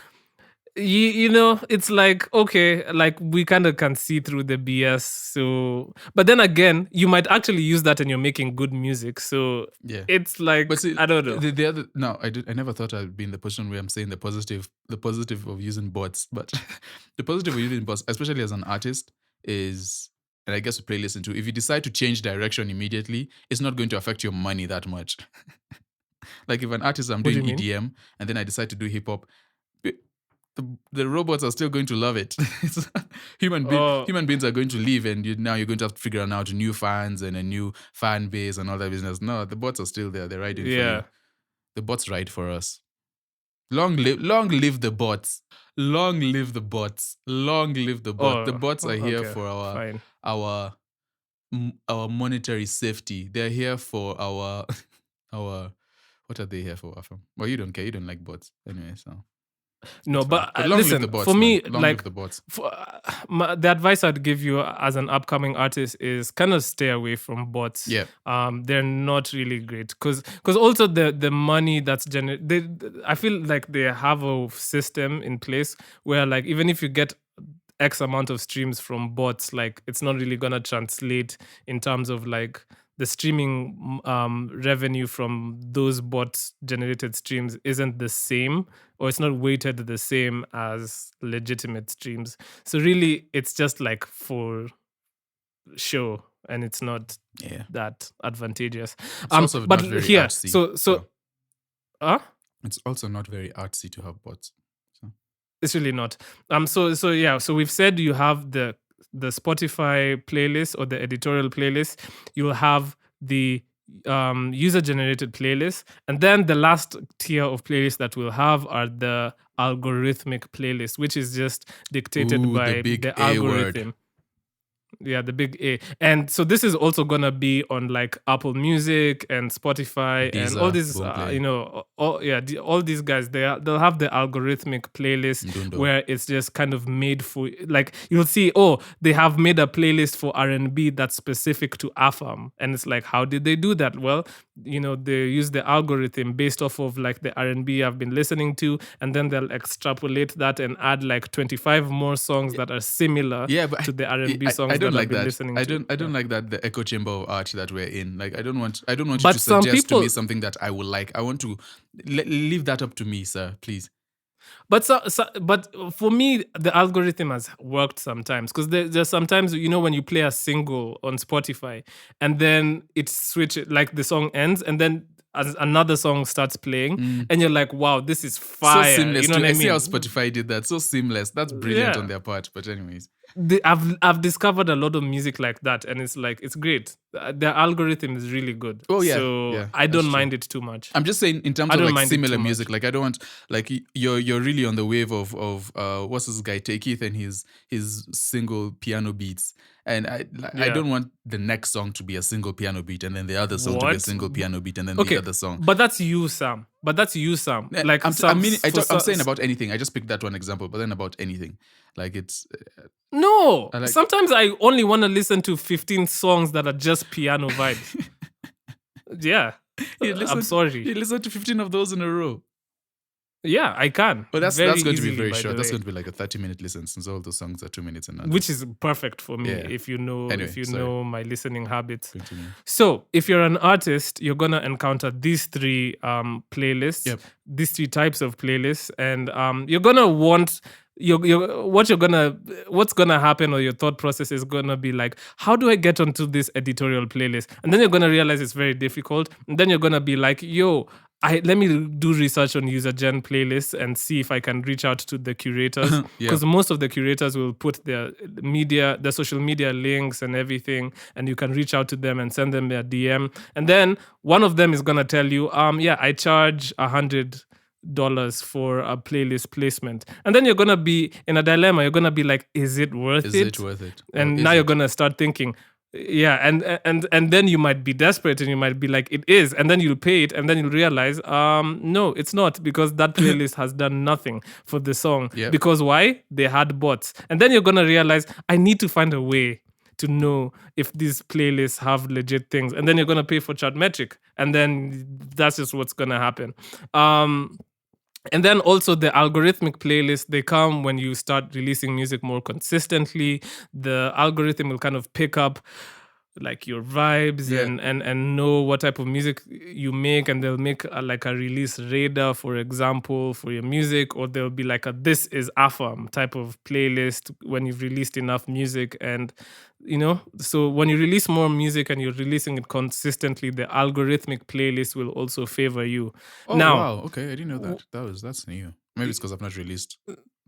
S1: you know, it's like, okay, like we kind of can see through the BS. So, but then again, you might actually use that and you're making good music. So it's like,
S2: but see,
S1: I don't know.
S2: The other, no, I never thought I'd be in the position where I'm saying the positive of using bots, but the positive of using bots, especially as an artist, is, and I guess a playlist too, if you decide to change direction immediately, it's not going to affect your money that much. Like if an artist, I'm doing EDM and then I decide to do hip hop, the robots are still going to love it. Human beings are going to leave, and now you're going to have to figure out new fans and a new fan base and all that business. No, the bots are still there. They're riding for you. The bots ride for us. Long live the bots. Long live the bots. Long live the bots. The bots are here for our monetary safety. They're here for our what are they here for, Afam? Well, you don't care. You don't like bots anyway, so.
S1: No, but listen, for me, like the advice I'd give you as an upcoming artist is kind of stay away from bots.
S2: Yeah.
S1: They're not really great because also the money that's generated, I feel like they have a system in place where like even if you get X amount of streams from bots, like it's not really gonna translate in terms of like the streaming revenue from those bot generated streams isn't the same, or it's not weighted the same as legitimate streams. So really it's just like for show, and it's not that advantageous.
S2: It's also
S1: but
S2: not very
S1: here
S2: artsy. It's also not very artsy to have bots. So.
S1: It's really not. So we've said you have the Spotify playlist or the editorial playlist. You'll have the user generated playlist, and then the last tier of playlists that we'll have are the algorithmic playlist, which is just dictated by the algorithm. Yeah, the big A. And so this is also gonna be on like Apple Music and Spotify and all these, all these guys. They'll have the algorithmic playlist where it's just kind of made for, like, you'll see, they have made a playlist for R&B that's specific to Afam, and it's like, how did they do that? Well, they use the algorithm based off of like the R&B I've been listening to, and then they'll extrapolate that and add like 25 more songs that are similar to the R&B songs.
S2: I don't like that. I don't like that, the echo chamber of art that we're in. Like I don't want you to suggest to me something that I will like. I want to leave that up to me, sir, please.
S1: But but for me, the algorithm has worked sometimes, because there's sometimes, when you play a single on Spotify and then it switches, like the song ends and then as another song starts playing, and you're like, wow, this is fire.
S2: So seamless.
S1: You know what I mean?
S2: See how Spotify did that. So seamless. That's brilliant on their part. But anyways.
S1: I've discovered a lot of music like that, and it's like, it's great. The algorithm is really good.
S2: Oh yeah.
S1: So I don't mind it too much.
S2: I'm just saying in terms of like similar music, like I don't want, like, you're really on the wave of what's this guy Tariq and his single piano beats. And I don't want the next song to be a single piano beat and then the other song to be a single piano beat and then the other song.
S1: But that's you, Sam. Like
S2: I'm saying about anything. I just picked that one example, but then about anything. Like it's
S1: no. Sometimes I only want to listen to 15 songs that are just piano vibes. Yeah. I'm sorry.
S2: You listen to 15 of those in a row.
S1: Yeah, I can.
S2: But that's going to be very short. That's going to be like a 30-minute listen, since all those songs are 2 minutes and
S1: which is perfect for me if you know know my listening habits.
S2: Continue.
S1: So if you're an artist, you're gonna encounter these three playlists, these three types of playlists, and you're gonna want what's gonna happen, or your thought process is gonna be like, how do I get onto this editorial playlist? And then you're gonna realize it's very difficult, and then you're gonna be like, let me do research on user gen playlists and see if I can reach out to the curators, because most of the curators will put their social media links and everything, and you can reach out to them and send them their DM, and then one of them is gonna tell you, I charge $100 for a playlist placement, and then you're gonna be in a dilemma. You're gonna be like, is it worth it? And now you're gonna start thinking, and then you might be desperate and you might be like, it is, and then you'll pay it, and then you'll realize, no, it's not, because that playlist has done nothing for the song. Because why? They had bots. And then you're gonna realize, I need to find a way to know if these playlists have legit things, and then you're gonna pay for Chartmetric, and then that's just what's gonna happen. And then also the algorithmic playlists, they come when you start releasing music more consistently. The algorithm will kind of pick up like your vibes and know what type of music you make, and they'll make a release radar, for example, for your music, or there'll be like a "this is Afam" type of playlist when you've released enough music. And so when you release more music and you're releasing it consistently, the algorithmic playlist will also favor you.
S2: Wow, okay, I didn't know that. That's new. Maybe it's because I've not released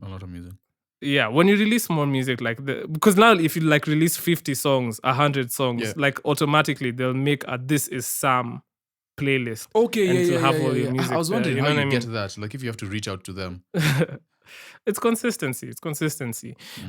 S2: a lot of music.
S1: Yeah, when you release more music, like because now if you like release 50 songs, 100 songs, like automatically they'll make a This Is Sam playlist.
S2: Okay,
S1: and it'll have all your
S2: yeah.
S1: music
S2: I was
S1: there,
S2: wondering
S1: you
S2: how
S1: know what
S2: you
S1: I
S2: get
S1: mean?
S2: that. Like if you have to reach out to them.
S1: It's consistency.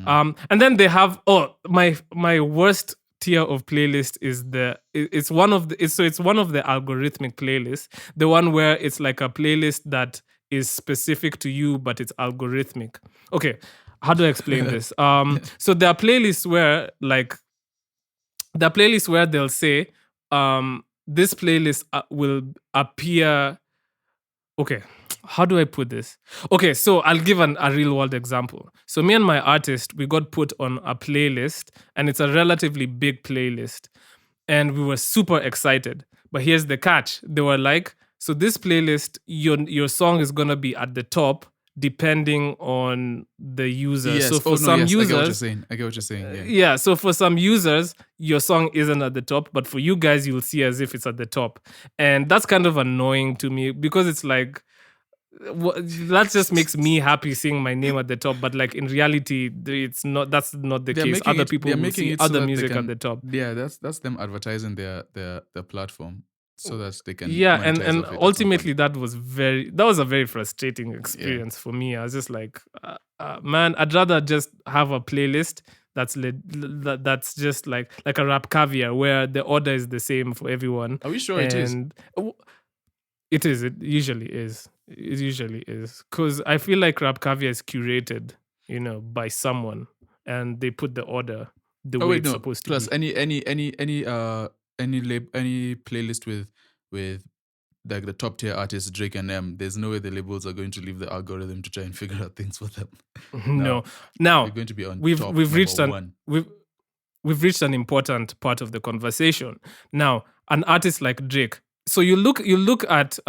S1: And then they have my worst tier of playlist is it's one of the it's one of the algorithmic playlists, the one where it's like a playlist that is specific to you but it's algorithmic. Okay, how do I explain this? So there are playlists where they'll say this playlist will appear. Okay, how do I put this? Okay, so I'll give a real world example. So me and my artist, we got put on a playlist, and it's a relatively big playlist, and we were super excited. But here's the catch: they were like, so this playlist, your song is gonna be at the top depending on the user.
S2: Yes.
S1: So for some
S2: yes.
S1: users,
S2: I get what you're saying. Yeah.
S1: yeah, so for some users, your song isn't at the top, but for you guys, you'll see as if it's at the top. And that's kind of annoying to me because it's like, that just makes me happy seeing my name at the top. But like in reality, it's not. That's not the case. Other people will see other music at the top.
S2: Yeah, that's them advertising their platform so that they can
S1: Yeah,
S2: monetize
S1: and
S2: off it
S1: ultimately that was a very frustrating experience for me. I was just like, man, I'd rather just have a playlist that's just like a rap caviar where the order is the same for everyone.
S2: Are we sure it is?
S1: It is. It usually is. It usually is, because I feel like rap caviar is curated, by someone, and they put the order the way it's supposed to
S2: Plus,
S1: be.
S2: any playlist with like the top tier artists Drake and them, there's no way the labels are going to leave the algorithm to try and figure out things for them.
S1: No. Now
S2: we're going to be on
S1: we've
S2: top
S1: reached
S2: one.
S1: we've reached an important part of the conversation. Now, an artist like Drake. So you look at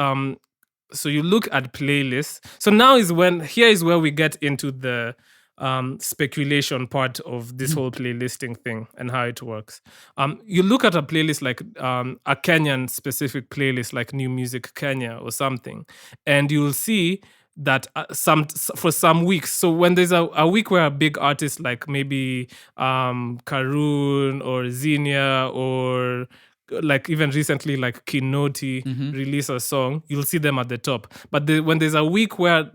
S1: playlists. So now here is where we get into the speculation part of this whole playlisting thing and how it works. You look at a playlist like a Kenyan specific playlist like New Music Kenya or something, and you'll see that for some weeks. So when there's a week where a big artist like maybe Karun or Xenia or like even recently like Kinoti release a song, you'll see them at the top. But when there's a week where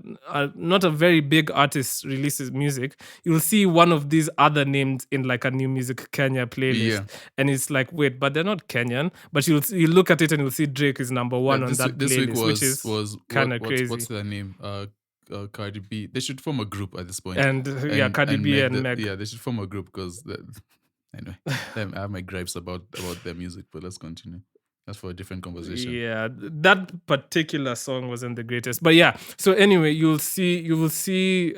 S1: not a very big artist releases music, you'll see one of these other names in like a New Music Kenya playlist. And it's like, wait, but they're not Kenyan. But you look at it and you'll see Drake is number one on that
S2: this
S1: playlist,
S2: week
S1: which is kind of crazy.
S2: What's their name? Cardi B. They should form a group at this point.
S1: And Cardi B and Meg.
S2: Yeah, they should form a group because anyway, I have my gripes about their music, but let's continue. That's for a different conversation.
S1: Yeah, that particular song wasn't the greatest, but yeah. So anyway, you will see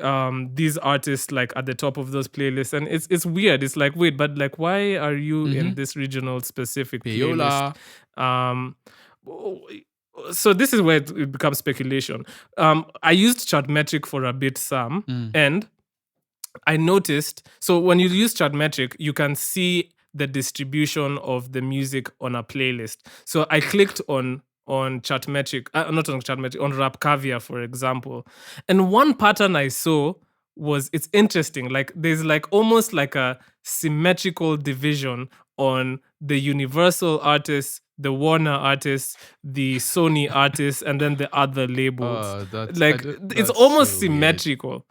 S1: these artists like at the top of those playlists, and it's weird. It's like, wait, but like, why are you in this regional specific playlist? So this is where it becomes speculation. I used Chartmetric for a bit, Sam, and I noticed, so when you use Chartmetric, you can see the distribution of the music on a playlist. So I clicked on Chartmetric, not on Chartmetric, on Rap Caviar, for example. And one pattern I saw was, it's interesting, like there's like almost like a symmetrical division on the Universal artists, the Warner artists, the Sony artists, and then the other labels. It's almost so symmetrical. Weird.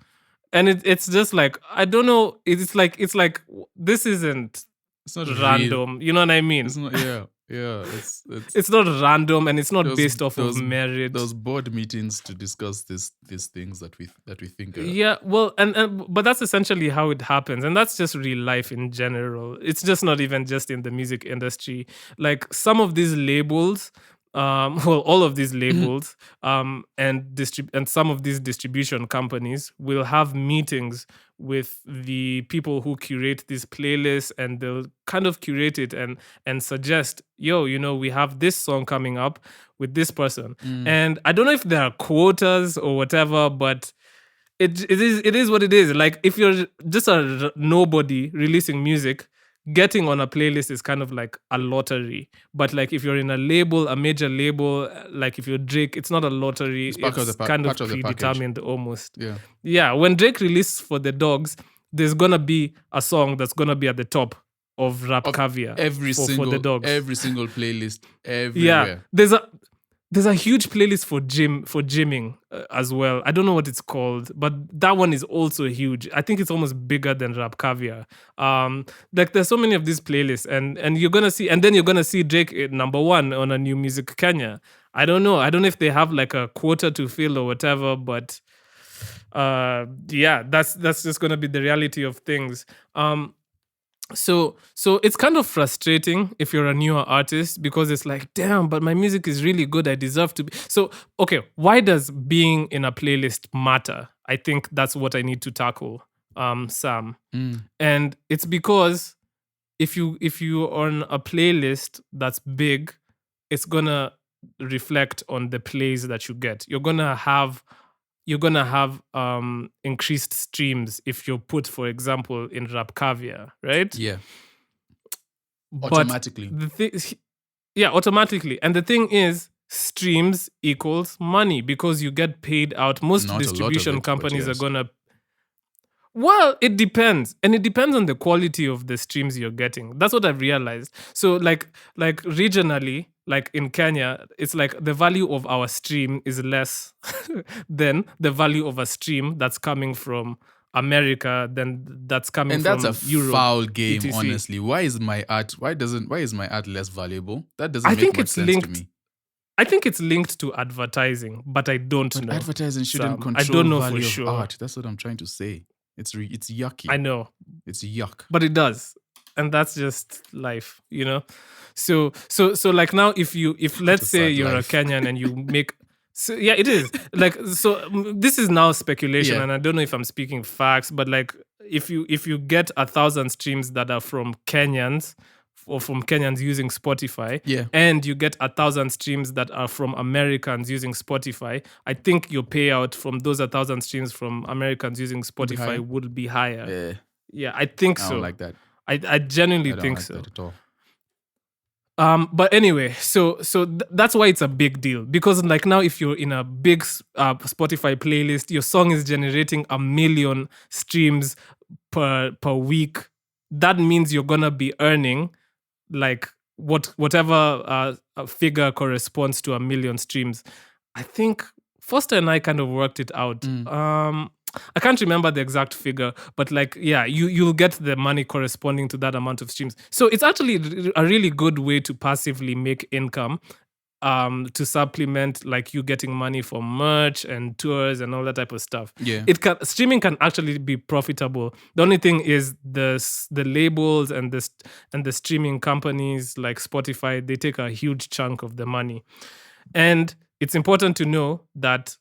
S1: And it's just like, I don't know. It's like this isn't.
S2: It's not
S1: random.
S2: Real.
S1: You know what I mean?
S2: It's not. Yeah.
S1: It's not random, and it's not based off of merit.
S2: Those board meetings to discuss these things that we think.
S1: Yeah. Well, but that's essentially how it happens, and that's just real life in general. It's just not even just in the music industry. Like some of these labels. All of these labels and some of these distribution companies will have meetings with the people who curate these playlists, and they'll kind of curate it and suggest, we have this song coming up with this person. And I don't know if there are quotas or whatever, but it is what it is. Like if you're just a nobody releasing music, getting on a playlist is kind of like a lottery. But like if you're in a label, a major label, like if you're Drake, it's not a lottery. It's kind of predetermined almost. Yeah. When Drake released For the Dogs, there's gonna be a song that's gonna be at the top of Rap Caviar for the Dogs.
S2: Every single playlist, everywhere.
S1: Yeah, there's a huge playlist for gymming as well. I don't know what it's called, but that one is also huge. I think it's almost bigger than Rap Caviar. Like there's so many of these playlists, and you're gonna see, and then you're gonna see Drake number 1 on a New Music Kenya. I don't know if they have like a quota to fill or whatever, but yeah, that's just gonna be the reality of things. So it's kind of frustrating if you're a newer artist, because it's like, damn, but my music is really good, I deserve to be. So okay, why does being in a playlist matter? I think that's what I need to tackle, Sam. And it's because if you are on a playlist that's big, it's gonna reflect on the plays that you get. You're gonna have increased streams if you're put, for example, in Rap Caviar, right?
S2: Yeah. Automatically.
S1: Automatically. And the thing is, streams equals money because you get paid out. Most distribution companies are gonna. Well, it depends. And it depends on the quality of the streams you're getting. That's what I've realized. So like regionally, like in Kenya, it's like the value of our stream is less than the value of a stream that's coming from America, than that's coming from Europe.
S2: And that's a foul game, etc. Honestly. Why is my art less valuable? That doesn't make much sense to me.
S1: I think it's linked to advertising, but I don't know.
S2: Advertising shouldn't control I don't know value for sure. Of art. That's what I'm trying to say. It's yucky.
S1: I know.
S2: It's yuck.
S1: But it does. And that's just life, you know? So like now if let's say you're a Kenyan and you make yeah, it is. Like, so this is now speculation, and I don't know if I'm speaking facts, but like if you get 1,000 streams that are from Kenyans, or from Kenyans using Spotify, and you get 1,000 streams that are from Americans using Spotify, I think your payout from those 1,000 streams from Americans using Spotify would be higher. Yeah, I think so.
S2: I don't like that.
S1: I genuinely think so.
S2: That at all.
S1: But anyway, so that's why it's a big deal, because like now if you're in a big Spotify playlist, your song is generating 1 million streams per week. That means you're gonna be earning like whatever figure corresponds to 1 million streams. I think Foster and I kind of worked it out. I can't remember the exact figure, but like, yeah, you'll get the money corresponding to that amount of streams. So it's actually a really good way to passively make income, to supplement like you getting money for merch and tours and all that type of stuff.
S2: Yeah,
S1: streaming can actually be profitable. The only thing is the labels and the streaming companies like Spotify, they take a huge chunk of the money. And it's important to know that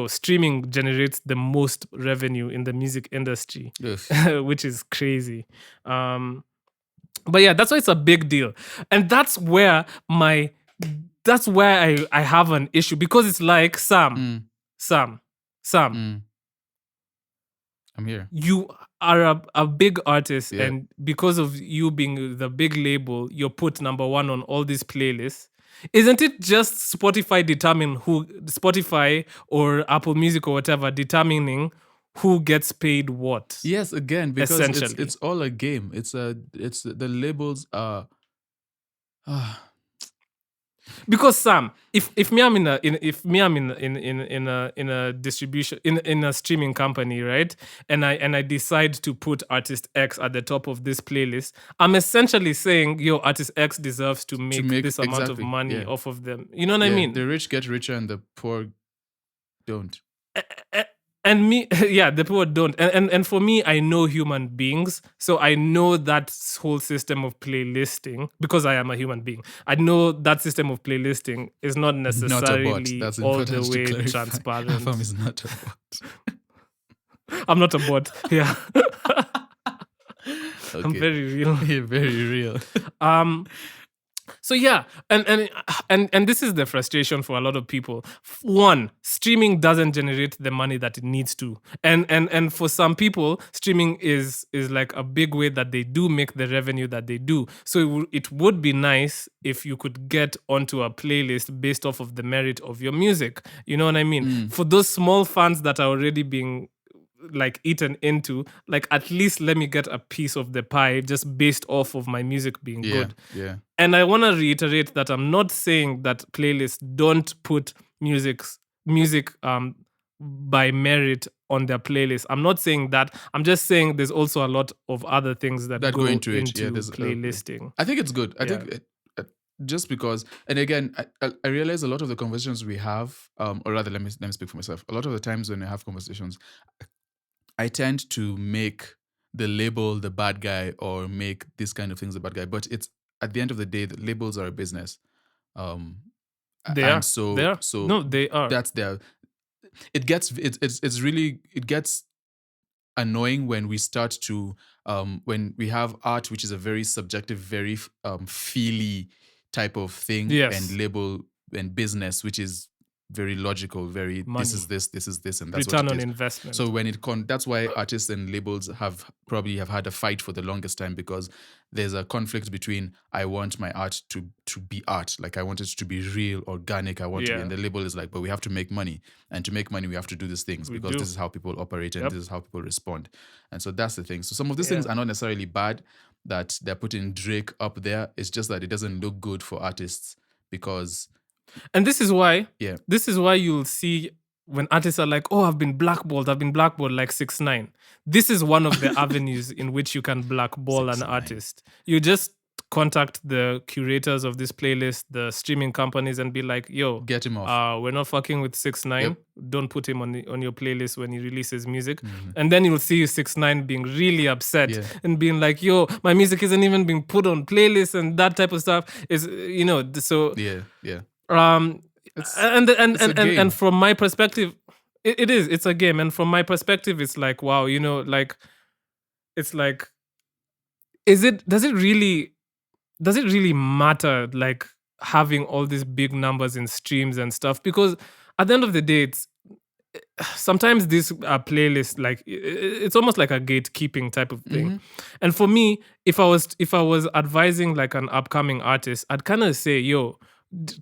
S1: streaming generates the most revenue in the music industry, which is crazy. But yeah, that's why it's a big deal. And that's where I have an issue, because it's like, Sam,
S2: I'm here.
S1: You are a big artist, and because of you being the big label, you're put number 1 on all these playlists. Isn't it just Spotify or Apple Music or whatever determining who gets paid what?
S2: Yes, again, because it's all a game. It's the labels are.
S1: Because Sam, if I'm in a distribution in a streaming company, right, and I decide to put artist X at the top of this playlist, I'm essentially saying, artist X deserves to make this amount of money off of them. You know what I mean?
S2: The rich get richer and the poor don't.
S1: And me, the poor don't. And for me, I know human beings. So I know that whole system of playlisting, because I am a human being. I know that system of playlisting is not necessarily all the way transparent.
S2: Afam is not a bot.
S1: I'm not a bot. Yeah.
S2: Okay.
S1: I'm very real.
S2: You're very real.
S1: So yeah, and this is the frustration for a lot of people. One, streaming doesn't generate the money that it needs to, and for some people, streaming is like a big way that they do make the revenue that they do. So it would be nice if you could get onto a playlist based off of the merit of your music. You know what I mean? For those small fans that are already being like eaten into, like at least let me get a piece of the pie just based off of my music being good.
S2: Yeah.
S1: And I want to reiterate that I'm not saying that playlists don't put music by merit on their playlist. I'm not saying that. I'm just saying there's also a lot of other things that go into it. Yeah, there's playlisting.
S2: I think it's good. I think just because, and again, I realize a lot of the conversations we have, or rather, let me speak for myself. A lot of the times when I have conversations, I tend to make the label the bad guy or make these kind of things the bad guy. But it's at the end of the day, the labels are a business.
S1: They are. No, they are.
S2: That's their. It gets annoying when we start to when we have art which is a very subjective, very feely type of thing, and label and business which is very logical, very money. This is this, and that's
S1: return
S2: what
S1: on investment.
S2: So when that's why artists and labels have had a fight for the longest time, because there's a conflict between I want my art to be art, like I want it to be real, organic, I want to be, and the label is like, but we have to make money, and to make money we have to do these things because this is how people operate and this is how people respond. And so that's the thing. So some of these things are not necessarily bad that they're putting Drake up there. It's just that it doesn't look good for artists because.
S1: And this is why you'll see when artists are like, oh, I've been blackballed like 6ix9ine. This is one of the avenues in which you can blackball an artist. You just contact the curators of this playlist, the streaming companies, and be like, yo,
S2: get him off.
S1: We're not fucking with 6ix9ine. Yep. Don't put him on your playlist when he releases music. And then you'll see 6ix9ine being really upset and being like, yo, my music isn't even being put on playlists, and that type of stuff is, so and from my perspective, it's a game, and from my perspective, it's like, wow, like it's like, does it really matter, like having all these big numbers in streams and stuff? Because at the end of the day, it's sometimes these playlists, like it's almost like a gatekeeping type of thing. And for me, if I was advising like an upcoming artist, I'd kind of say, yo,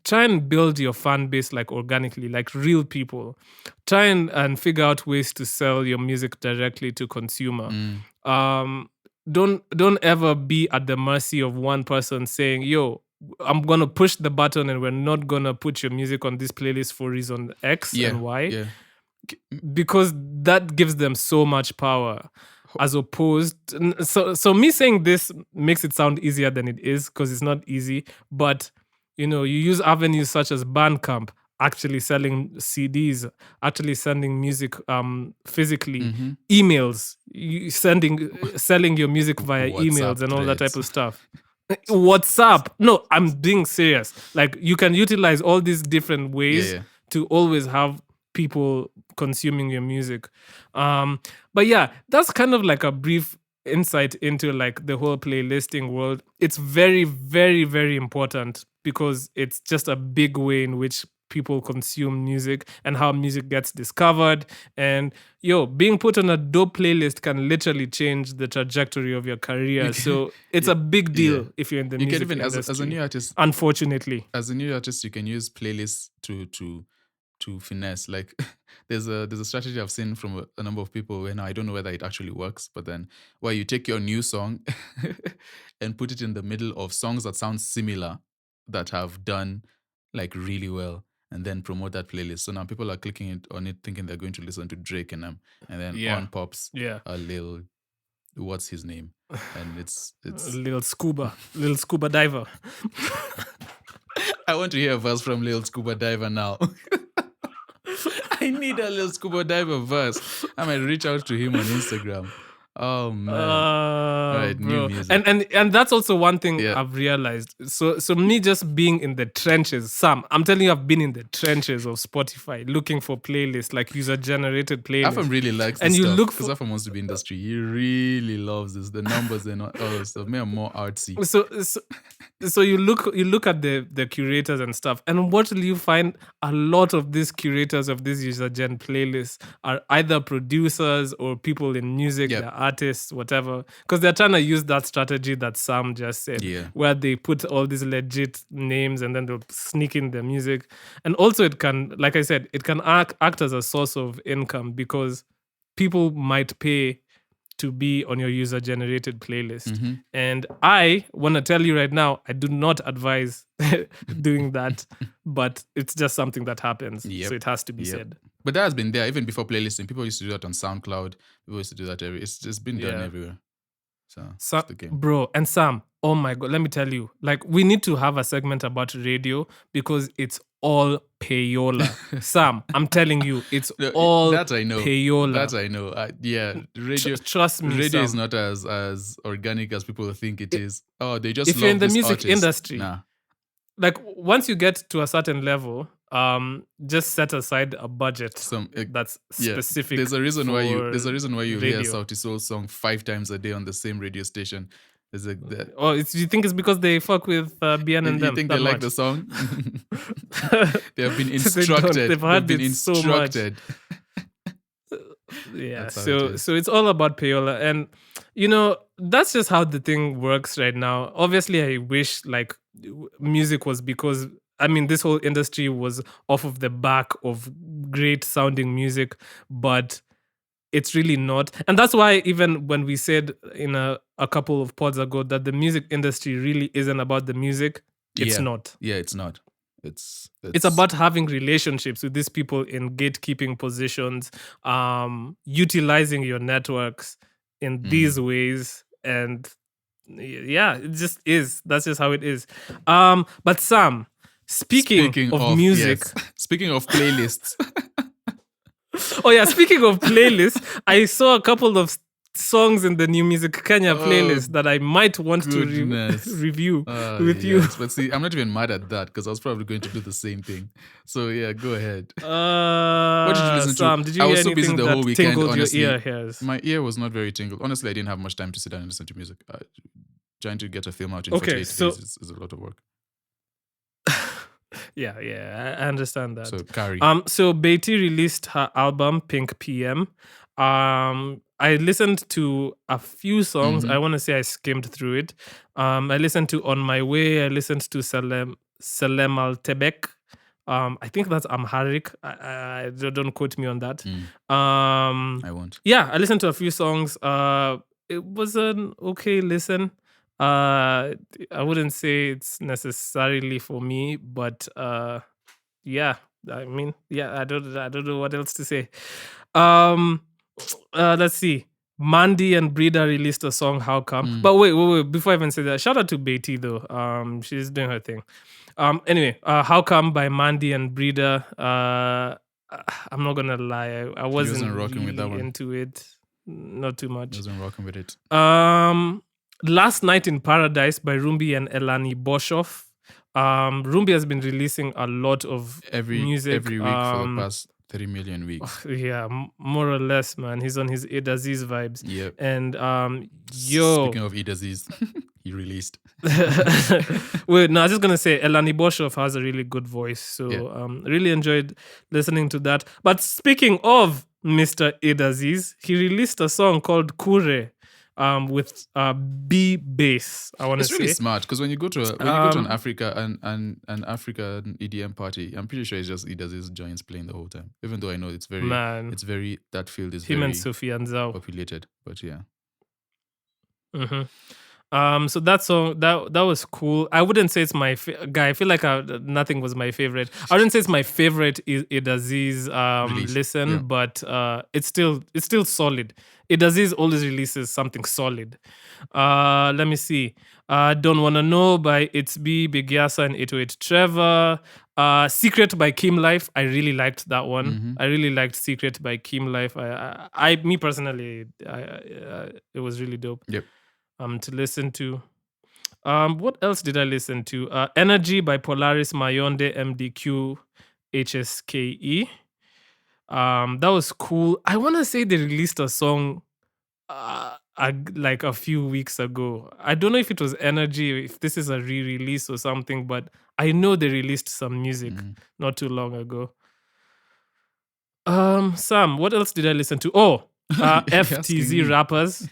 S1: try and build your fan base like organically, like real people. Try and figure out ways to sell your music directly to consumer. Don't ever be at the mercy of one person saying, yo, I'm gonna push the button and we're not gonna put your music on this playlist for reason X and Y. Because that gives them so much power. As opposed, so me saying this makes it sound easier than it is, because it's not easy. But you use avenues such as Bandcamp, actually selling CDs, actually sending music physically, emails, selling your music via emails and all that type of stuff. WhatsApp. No, I'm being serious. Like, you can utilize all these different ways to always have people consuming your music. But yeah, that's kind of like a brief insight into like the whole playlisting world. It's very, very, very important because it's just a big way in which people consume music and how music gets discovered. And being put on a dope playlist can literally change the trajectory of your career. So it's a big deal if you're in the music industry.
S2: As a new artist,
S1: unfortunately,
S2: as a new artist, you can use playlists to finesse. Like there's a strategy I've seen from a number of people where now I don't know whether it actually works, but then where you take your new song and put it in the middle of songs that sound similar that have done like really well, and then promote that playlist. So now people are clicking on it thinking they're going to listen to Drake and then on pops a Lil, what's his name? And it's
S1: Lil Scuba Diver.
S2: I want to hear a verse from Lil Scuba Diver now. I need a Lil Scuba Diver verse. I might reach out to him on Instagram. Oh man. All right, new
S1: Bro.
S2: music.
S1: And that's also one thing
S2: Yeah.
S1: I've realized. So me just being in the trenches, Sam, I'm telling you, I've been in the trenches of Spotify looking for playlists, like user generated playlists.
S2: Afam really likes
S1: and
S2: this
S1: you
S2: stuff
S1: look
S2: because
S1: for
S2: Afam wants to be industry. He really loves this. The numbers and all that stuff. Me, I'm more artsy.
S1: so you look at the curators and stuff, and what will you find? A lot of these curators of these user gen playlists are either producers or people in music,
S2: Yep.
S1: they're artists, whatever, because they're trying to use that strategy that Sam just said,
S2: Yeah.
S1: where they put all these legit names and then they'll sneak in their music. And also it can, like I said, it can act as a source of income because people might pay to be on your user generated playlist.
S2: Mm-hmm.
S1: And I want to tell you right now, I do not advise doing that, but it's just something that happens.
S2: Yep.
S1: So it has to be said.
S2: But that has been there even before playlisting. People used to do that on SoundCloud. People used to do that everywhere. It's just been done everywhere. So it's the game.
S1: Bro, and Sam, oh my God, let me tell you, like, we need to have a segment about radio because it's all payola. Sam, I'm telling you, it's all
S2: that I know.
S1: payola.
S2: That I know. Radio.
S1: Trust me,
S2: radio
S1: Sam.
S2: is not as organic as people think it is. Oh, they just
S1: if
S2: love
S1: you're in the
S2: this
S1: music
S2: artist.
S1: industry,
S2: Nah.
S1: like once you get to a certain level, just set aside a budget that's specific.
S2: There's a reason why you hear
S1: radio.
S2: a Sauti Soul song 5 times a day on the same radio station.
S1: You think it's because they fuck with Bien and them?
S2: You think they like the song? They have been instructed.
S1: They've been
S2: instructed.
S1: Yeah, so it's all about payola, and that's just how the thing works right now. Obviously, I wish like music was, because I mean this whole industry was off of the back of great sounding music, but it's really not. And that's why even when we said in a couple of pods ago that the music industry really isn't about the music, it's not.
S2: Yeah, it's not. It's
S1: about having relationships with these people in gatekeeping positions, utilizing your networks in these ways, and it just is. That's just how it is. But Sam, speaking of music,
S2: speaking of playlists.
S1: Oh yeah, speaking of playlists, I saw a couple of songs in the New Music Kenya playlist that I might want to review with you.
S2: But see, I'm not even mad at that because I was probably going to do the same thing. So yeah, go ahead.
S1: What did you listen
S2: Sam,
S1: to? Did you hear anything the whole weekend, tingled
S2: honestly,
S1: your ear hairs?
S2: My ear was not very tingled. Honestly, I didn't have much time to sit down and listen to music. Trying to get a film out in 48 days is a lot of work.
S1: Yeah, I understand that.
S2: So carry.
S1: So Beatty released her album Pink PM. I listened to a few songs. I want to say I skimmed through it. I listened to On My Way. I listened to Selem Al Tebek. I think that's Amharic. I don't quote me on that.
S2: I won't.
S1: Yeah, I listened to a few songs. It was an okay listen. I wouldn't say it's necessarily for me, but yeah. I mean, yeah. I don't know what else to say. Let's see. Mandy and Brida released a song, How Come? But wait. Before I even say that, shout out to Beatty though. She's doing her thing. Anyway, How Come by Mandy and Brida. I'm not gonna lie, I wasn't
S2: rocking with that one.
S1: into it. Not too much.
S2: Wasn't rocking with it.
S1: Last Night in Paradise by Rumbi and Elani Boshoff. Rumbi has been releasing a lot of music
S2: every week for the past 30 million weeks.
S1: Yeah, more or less, man. He's on his Ed Aziz vibes.
S2: Yep.
S1: And
S2: speaking of Ed Aziz, he released.
S1: Wait, no, I was just gonna say Elani Boshoff has a really good voice, so really enjoyed listening to that. But speaking of Mr. Ed Aziz, he released a song called Kure. With B bass, I want to say.
S2: It's really smart because when you go to an Africa and an African EDM party, I'm pretty sure it's just he does his joints playing the whole time. Even though I know it's very that field is
S1: him
S2: very
S1: and Sophie and Zhao
S2: populated, but yeah.
S1: So that song that was cool. I wouldn't say it's my guy. I feel like nothing was my favorite. I wouldn't say it's my favorite Ed Aziz listen, but it's still solid. Ed Aziz always releases something solid. Let me see. Don't Wanna Know by It's B, Big Yasa and 808 Trevor. Secret by Kim Life. I really liked that one. I really liked Secret by Kim Life. Me personally, it was really dope.
S2: Yep.
S1: To listen to. What else did I listen to? Energy by Polaris Mayonde MDQ HSKE. That was cool. I want to say they released a song like a few weeks ago. I don't know if it was Energy, if this is a re-release or something, but I know they released some music not too long ago. Sam, what else did I listen to? Oh, FTZ Rappers.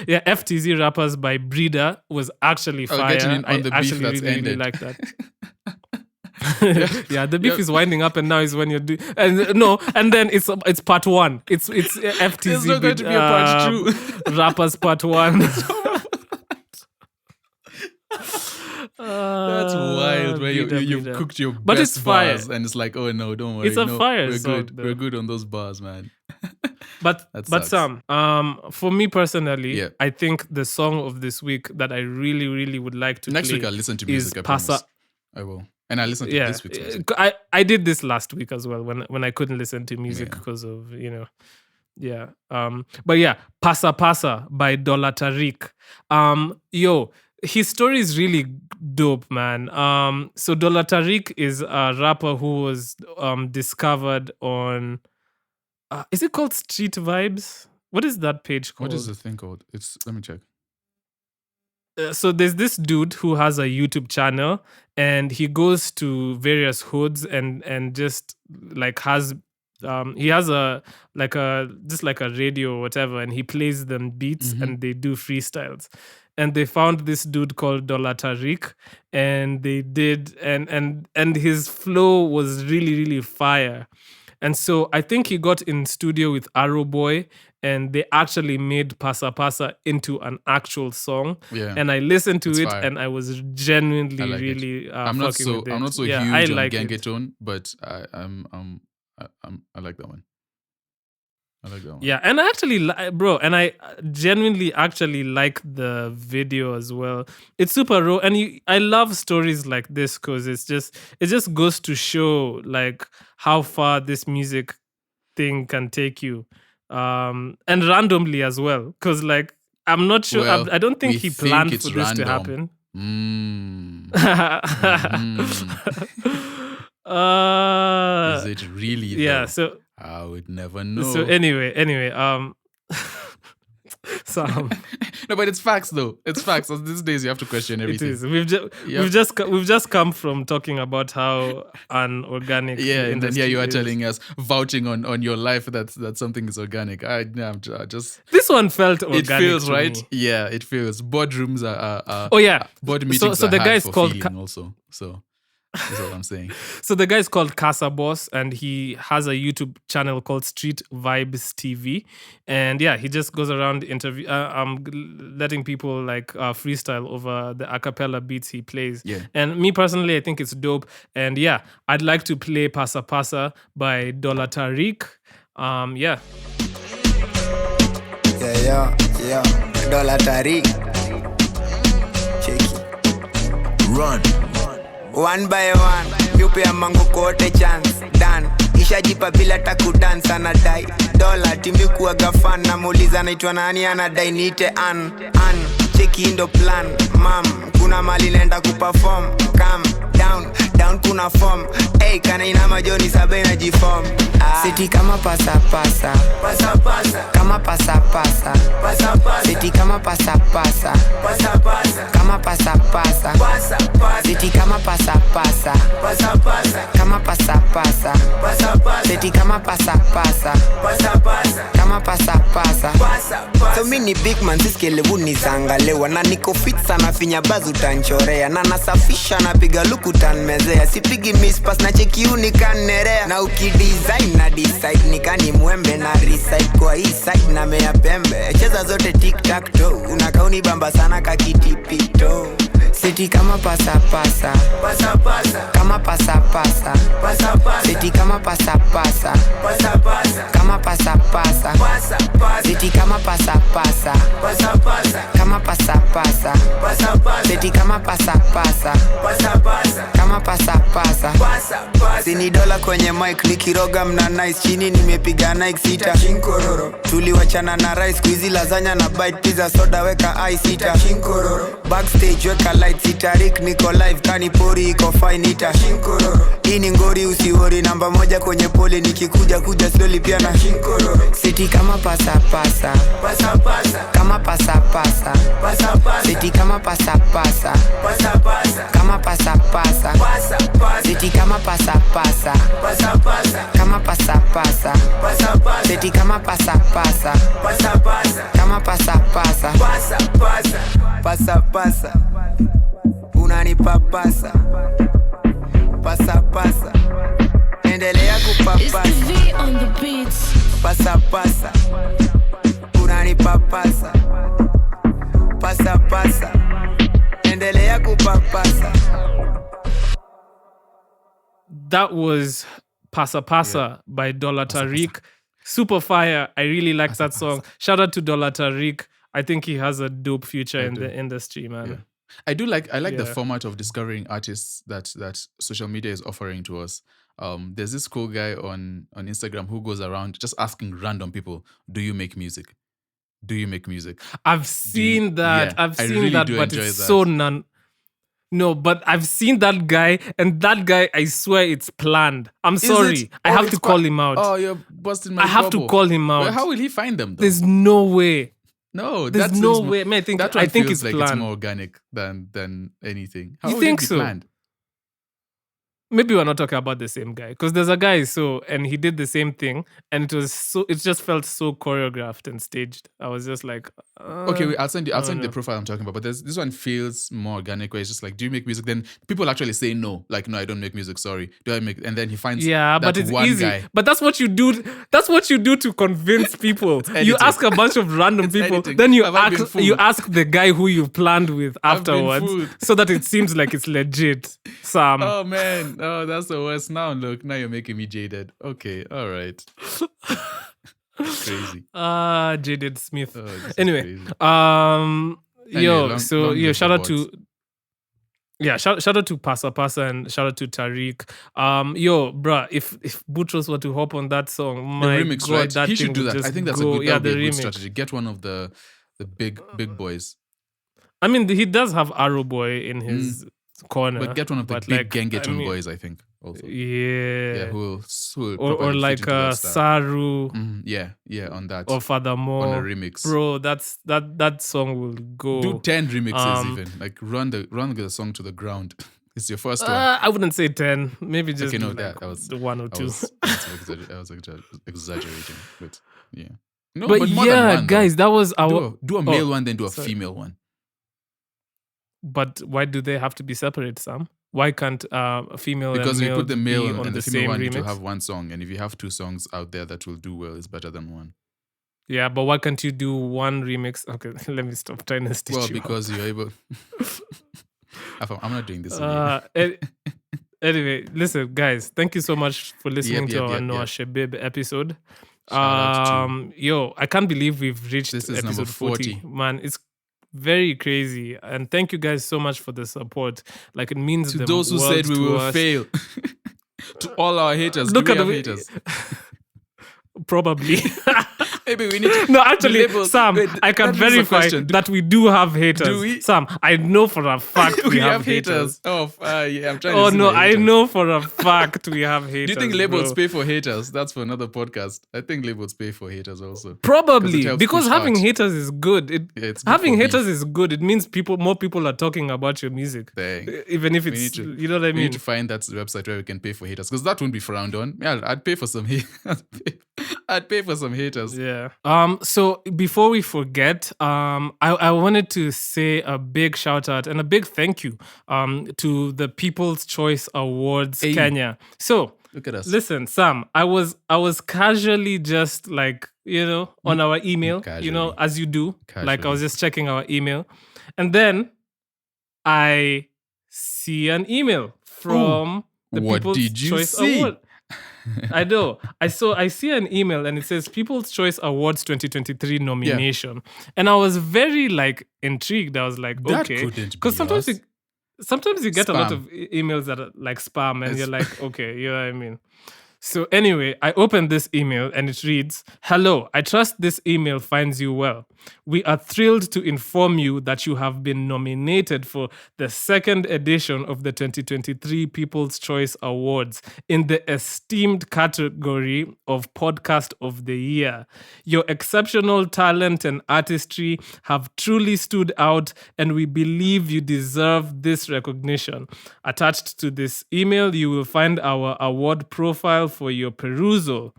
S1: Yeah, FTZ Rappers by Breeder was actually fire. I actually really like that. Yeah, the beef is winding up, and now is when you're doing. And then it's part one. It's FTZ.
S2: There's not going to be a part 2.
S1: Rappers part 1.
S2: That's wild. Where you've cooked your
S1: but
S2: best
S1: it's
S2: bars,
S1: fire.
S2: And it's like, oh no, don't worry.
S1: It's a fire
S2: we're
S1: song,
S2: good. We're good on those bars, man.
S1: But Sam, for me personally, I think the song of this week that I really, really would like to
S2: next
S1: play
S2: week I'll listen to music.
S1: is Pasa.
S2: I will. And I listened to this week's music.
S1: I did this last week as well when I couldn't listen to music because of, but yeah, Pasa Pasa by Dollar Tariq. His story is really dope, man. So Dollar Tariq is a rapper who was discovered on is it called Street Vibes? What is that page called?
S2: What is the thing called? Let me check.
S1: So there's this dude who has a YouTube channel, and he goes to various hoods and just like has he has a radio or whatever, and he plays them beats and they do freestyles. And they found this dude called Dollar Tariq, and they did and his flow was really, really fire. And so I think he got in studio with Arrow Boy, and they actually made Pasa Pasa into an actual song. Yeah. And I listened to it, and I was genuinely really
S2: I'm not so
S1: with it.
S2: I'm not so huge on Gangetone, but I like that one. I like that one.
S1: Yeah, and I actually, and I genuinely actually like the video as well. It's super raw, and I love stories like this because it just goes to show like how far this music thing can take you, and randomly as well. Because like I'm not sure, I don't think he planned for this to happen.
S2: Is it really? Though?
S1: Yeah, so.
S2: I would never know.
S1: So anyway, Sam.
S2: No, but it's facts though. It's facts. These days you have to question everything.
S1: It is. We've just come from talking about how unorganic.
S2: Yeah, and then you are telling us, vouching on your life that something is organic. I just
S1: this one felt organic.
S2: It feels
S1: to
S2: right.
S1: me.
S2: Yeah, it feels. Boardrooms are.
S1: Oh yeah.
S2: Board meetings
S1: so
S2: are
S1: the
S2: hard
S1: guy's
S2: for
S1: called
S2: feeling also. So. That's what I'm saying.
S1: So the guy's called Casa Boss, and he has a YouTube channel called Street Vibes TV, and yeah, he just goes around letting people like freestyle over the a cappella beats he plays.
S2: Yeah.
S1: And me personally, I think it's dope. And yeah, I'd like to play Pasa Pasa by Dollar Tariq. Yeah.
S3: Yeah. Dollar Tariq. Check it. Run. One by one, yupi ya mangu kote chance. Dan, ishajipa bila takudansa na dai. Dollar, timi kuwaga fan. Namuuliza naitwa nani anadai niite an. Cheki ndo plan, mam. Kuna mali nenda kuperform. Calm down kuna form. Hey, kana ina majoni sabe na jiform. Seti kama pasa pasa. Pasa pasa. Kama pasa pasa. Pasa pasa. Seti kama pasa pasa. Pasa pasa. Kama pasa pasa. Pasa pasa. Seti kama pasa pasa. Pasa pasa. Kama pasa pasa. Pasa pasa. Seti kama pasa pasa. Pasa pasa. Kama pasa pasa. Pasa pasa. So mini big man siskelevu nizangalewa. Na niko fit sana finya bazu tanchorea. Na nasafisha na piga luku tanmezea. Sipigi mispas na cheki unikannerea. Na ukidesign na decide nikani mwembe. Na recite kwa hii side na mea pembe. Cheza zote tic-tac-toe. Unakauni bamba sana kakitipito. Seti kama pasa pasa. Pasa pasa. Kama pasa pasa. Pasa pasa. Seti kama pasa pasa. Pasa pasa. Kama pasa pasa. Pasa pasa. Seti kama pasa pasa. Pasa pasa. Kama pasa pasa. Pasa pasa. Seti kama pasa pasa. Pasa pasa. Kama pasa pasa. Sini dola kwenye mic nikiroga mna nice. Chini nimepiga Nike sita. Tuliwachana na rice squeezy lasagna na bite pizza soda weka ice sita. Backstage weka light Tariq niko live kani pori iko fine ita. Hii ni ngori usiwori namba moja kwenye pole nikikuja slowly pia na City kama pasa pasa. Kama pasa pasa. City kama pasa pasa. Kama pasa pasa. City kama pasa pasa. Kama pasa pasa. City kama pasa pasa. Kama pasa pasa. Pasa pasa. Unanipapasa. Pasa pasa. Endelea kupapasa.
S4: It's the V on the beats.
S3: Pasa pasa. Unanipapasa. Pasa pasa. Endelea kupapasa.
S1: That was Pasa Pasa by Dollar Tariq. Super fire. I really like that song. Shout out to Dollar Tariq. I think he has a dope future in the industry, man.
S2: Yeah. I like the format of discovering artists that social media is offering to us. There's this cool guy on Instagram who goes around just asking random people, "Do you make music? Do you make music?"
S1: I've seen that.
S2: Yeah,
S1: I've
S2: I
S1: seen
S2: really
S1: that,
S2: do
S1: but
S2: enjoy
S1: it's
S2: that.
S1: so No, but I've seen that guy, and that guy, I swear it's planned. I'm sorry. I have to call him out.
S2: Oh, you're busting my
S1: I have to
S2: bubble.
S1: call him out.
S2: Well, how will he find them, though?
S1: There's no way.
S2: No,
S1: There's
S2: that
S1: no
S2: seems
S1: way. Man, I think it's
S2: like
S1: planned.
S2: it's more organic than anything. How
S1: You
S2: would
S1: think
S2: it be
S1: so?
S2: planned?
S1: Maybe we're not talking about the same guy, because there's a guy and he did the same thing, and it just felt so choreographed and staged. I was just like,
S2: Okay, wait, I'll send you
S1: no.
S2: the profile I'm talking about. But this one feels more organic, where it's just like, do you make music? Then people actually say no, like, no, I don't make music. Sorry, do I make? And then he finds
S1: but it's
S2: one
S1: easy.
S2: guy.
S1: But that's what you do. That's what you do to convince people. You
S2: edited.
S1: ask a bunch of random
S2: It's
S1: people,
S2: editing.
S1: then you
S2: Have I been fooled?
S1: ask the guy who you planned with
S2: I've been
S1: afterwards,
S2: fooled.
S1: so that it seems like it's legit. Sam.
S2: Oh man, oh that's the worst. Now look, now you're making me jaded. Okay, all right. Crazy.
S1: Jaded Smith.
S2: Oh, this is
S1: Anyway,
S2: crazy.
S1: Yo,
S2: Anyway,
S1: so
S2: long live
S1: shout
S2: the
S1: out to. Yeah, shout out to Pasa Pasa and shout out to Tariq. Yo, bruh, if Boutros were to hop on that song,
S2: The
S1: my
S2: remix,
S1: God,
S2: right?
S1: that
S2: He
S1: thing
S2: should do
S1: would
S2: that. I
S1: just
S2: think that's
S1: go.
S2: a good,
S1: the
S2: good
S1: remix.
S2: strategy. Get one of the big boys.
S1: I mean, he does have Arrow Boy in his corner,
S2: But get one of the big Gengeton boys, I think, also.
S1: Yeah,
S2: who will
S1: or
S2: probably fit
S1: like
S2: into that style.
S1: Saru
S2: Yeah, on that.
S1: or Furthermore.
S2: On a remix.
S1: Bro, that song will go.
S2: Do 10 remixes even. Like run the song to the ground. It's your first one.
S1: I wouldn't say 10. Maybe just
S2: Okay, no,
S1: do like
S2: that was
S1: the one or
S2: I
S1: two.
S2: was exaggerating, but yeah. No,
S1: but
S2: more than
S1: yeah,
S2: one,
S1: guys, that was our.
S2: do a male one, then do a
S1: sorry.
S2: female one.
S1: But why do they have to be separate, Sam? Why can't a female
S2: Because
S1: and
S2: you
S1: male
S2: put the male
S1: be
S2: and
S1: on
S2: the
S1: the
S2: female
S1: same
S2: one to
S1: remix?
S2: have one song, and if you have two songs out there that will do well, it's better than one.
S1: Yeah, but why can't you do one remix? Okay, let me stop trying to stitch
S2: Well,
S1: you
S2: because
S1: up.
S2: you're able. I'm not doing this.
S1: Anyway, listen, guys, thank you so much for listening to our Noah Shabib episode. Yo, I can't believe we've reached
S2: This is
S1: episode
S2: number 40.
S1: Man, it's very crazy. And thank you guys so much for the support. Like, it means
S2: To
S1: the
S2: those who
S1: world
S2: said we
S1: to
S2: will
S1: us.
S2: fail. To all our haters.
S1: Look
S2: do
S1: at
S2: we
S1: the
S2: have haters?
S1: Probably.
S2: Maybe we need to.
S1: No, actually,
S2: label-
S1: Sam,
S2: wait,
S1: I can
S2: that means a
S1: verify
S2: question.
S1: that we do have haters.
S2: Do we?
S1: Sam, I know for a fact
S2: we
S1: we
S2: have haters. Oh, yeah, I'm trying to
S1: Oh
S2: see
S1: no,
S2: my
S1: I
S2: haters.
S1: know for a fact we have haters.
S2: Do you think labels
S1: bro.
S2: pay for haters? That's for another podcast. I think labels pay for haters also.
S1: Probably
S2: helps
S1: because
S2: push
S1: having
S2: out.
S1: haters is good.
S2: It's good
S1: Having
S2: for
S1: haters is good. It means more people are talking about your music,
S2: Dang.
S1: even if
S2: We
S1: it's
S2: need to-
S1: you know what I
S2: We
S1: mean.
S2: need to find that website where we can pay for haters, because that wouldn't be frowned on. Yeah, I'd pay for some I'd pay for some haters.
S1: Yeah. So before we forget, I wanted to say a big shout out and a big thank you to the People's Choice Awards
S2: Hey.
S1: Kenya. So
S2: Look at us.
S1: listen, Sam, I was casually just like, on our email,
S2: Casually.
S1: as you do. Like I
S2: Casually.
S1: was just checking our email. And then I see an email from the
S2: What
S1: People's
S2: did you
S1: Choice
S2: see?
S1: Award. I know. I see an email and it says People's Choice Awards 2023 nomination. And I was very like intrigued. I was like,
S2: That
S1: okay.
S2: couldn't be
S1: Because sometimes
S2: us.
S1: sometimes you get a lot
S2: Spam.
S1: of emails that are like spam, and
S2: It's-
S1: you're like, okay, you know what I mean? So anyway, I opened this email and it reads, "Hello, I trust this email finds you well. We are thrilled to inform you that you have been nominated for the second edition of the 2023 People's Choice Awards in the esteemed category of Podcast of the Year. Your exceptional talent and artistry have truly stood out, and we believe you deserve this recognition. Attached to this email, you will find our award profile for your perusal."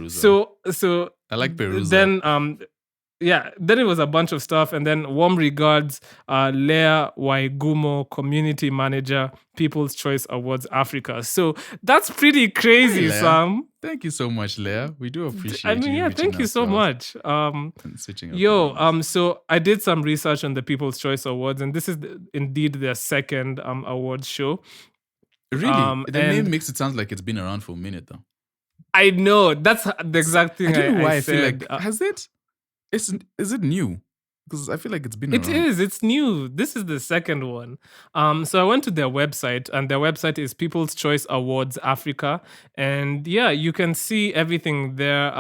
S1: So
S2: I like perusal.
S1: then then it was a bunch of stuff, and then warm regards, Leah Waigumo, community manager, People's Choice Awards Africa. So that's pretty crazy,
S2: Hey, Leah.
S1: Sam.
S2: Thank you so much, Leah. We do appreciate
S1: I mean,
S2: you.
S1: yeah,
S2: reaching
S1: thank you
S2: out
S1: so
S2: to us
S1: much.
S2: and switching up opinions.
S1: So I did some research on the People's Choice Awards, and this is indeed their second awards show.
S2: Really? The
S1: and-
S2: name makes it sound like it's been around for a minute, though.
S1: I know that's the exact thing.
S2: I don't know why I feel
S1: said.
S2: like has it? Is it new? Because I feel like it's been
S1: It
S2: around.
S1: is. It's new. This is the second one. So I went to their website, and their website is People's Choice Awards Africa, and yeah, you can see everything there.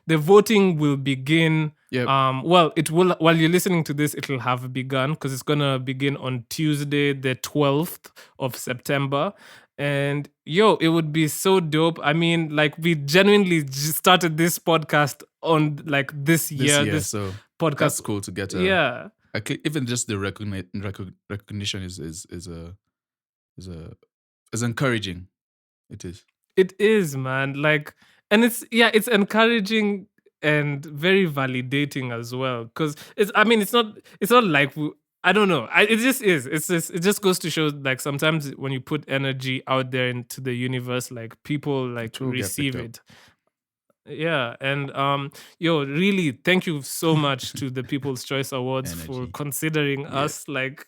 S1: The voting will begin.
S2: Yep.
S1: Well, it will. While you're listening to this, it will have begun because it's gonna begin on Tuesday, the 12th of September. And it would be so dope. I mean, like, we genuinely started this podcast on like this year.
S2: So
S1: podcast.
S2: that's cool to get.
S1: Yeah.
S2: Even just the recognition is encouraging. It is.
S1: It is, man. Like, and it's encouraging and very validating as well. Because it's not like I don't know. It just is. It just goes to show, like, sometimes when you put energy out there into the universe, like, people like
S2: will get
S1: receive
S2: picked
S1: it. Yeah, and really, thank you so much to the People's Choice Awards for
S2: Energy.
S1: considering us. Like,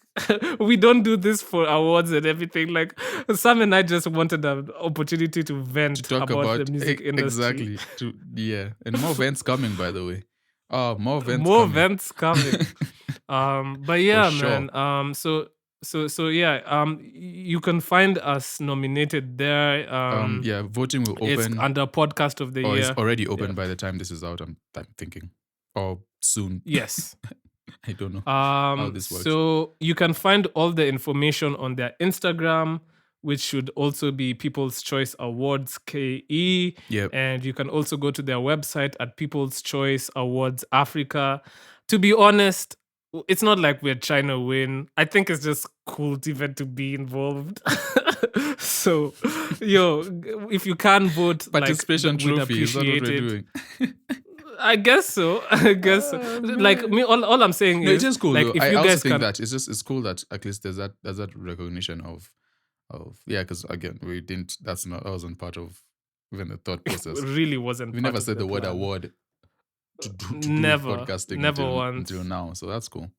S1: we don't do this for awards and everything. Like, Sam and I just wanted an opportunity to vent
S2: To talk
S1: about
S2: about
S1: the music industry.
S2: Exactly. And more events coming, by the way. Oh, more events.
S1: More
S2: coming.
S1: events coming. But yeah,
S2: sure.
S1: man. So yeah. You can find us nominated there.
S2: Voting will
S1: It's
S2: open.
S1: under Podcast of the
S2: Or
S1: Year.
S2: it's already open by the time this is out. I'm thinking, or soon.
S1: Yes.
S2: I don't know how this works.
S1: So you can find all the information on their Instagram, which should also be People's Choice Awards KE.
S2: Yep.
S1: And you can also go to their website at People's Choice Awards Africa. To be honest, it's not like we're trying to win. I think it's just cool even to be involved. So, if you can vote,
S2: Participation
S1: we'd
S2: trophy is that what we're
S1: appreciate it.
S2: doing?
S1: I guess so. Like, me, all I'm saying
S2: No,
S1: is,
S2: it's just cool.
S1: like,
S2: Though.
S1: if
S2: I
S1: you
S2: also
S1: guys
S2: think
S1: can,
S2: that it's cool that at least there's that recognition of because again that wasn't part of even the thought process.
S1: it really wasn't.
S2: We
S1: part
S2: never
S1: of
S2: said the word
S1: plan.
S2: award to do
S1: Never,
S2: podcasting
S1: never once.
S2: until now. So that's cool.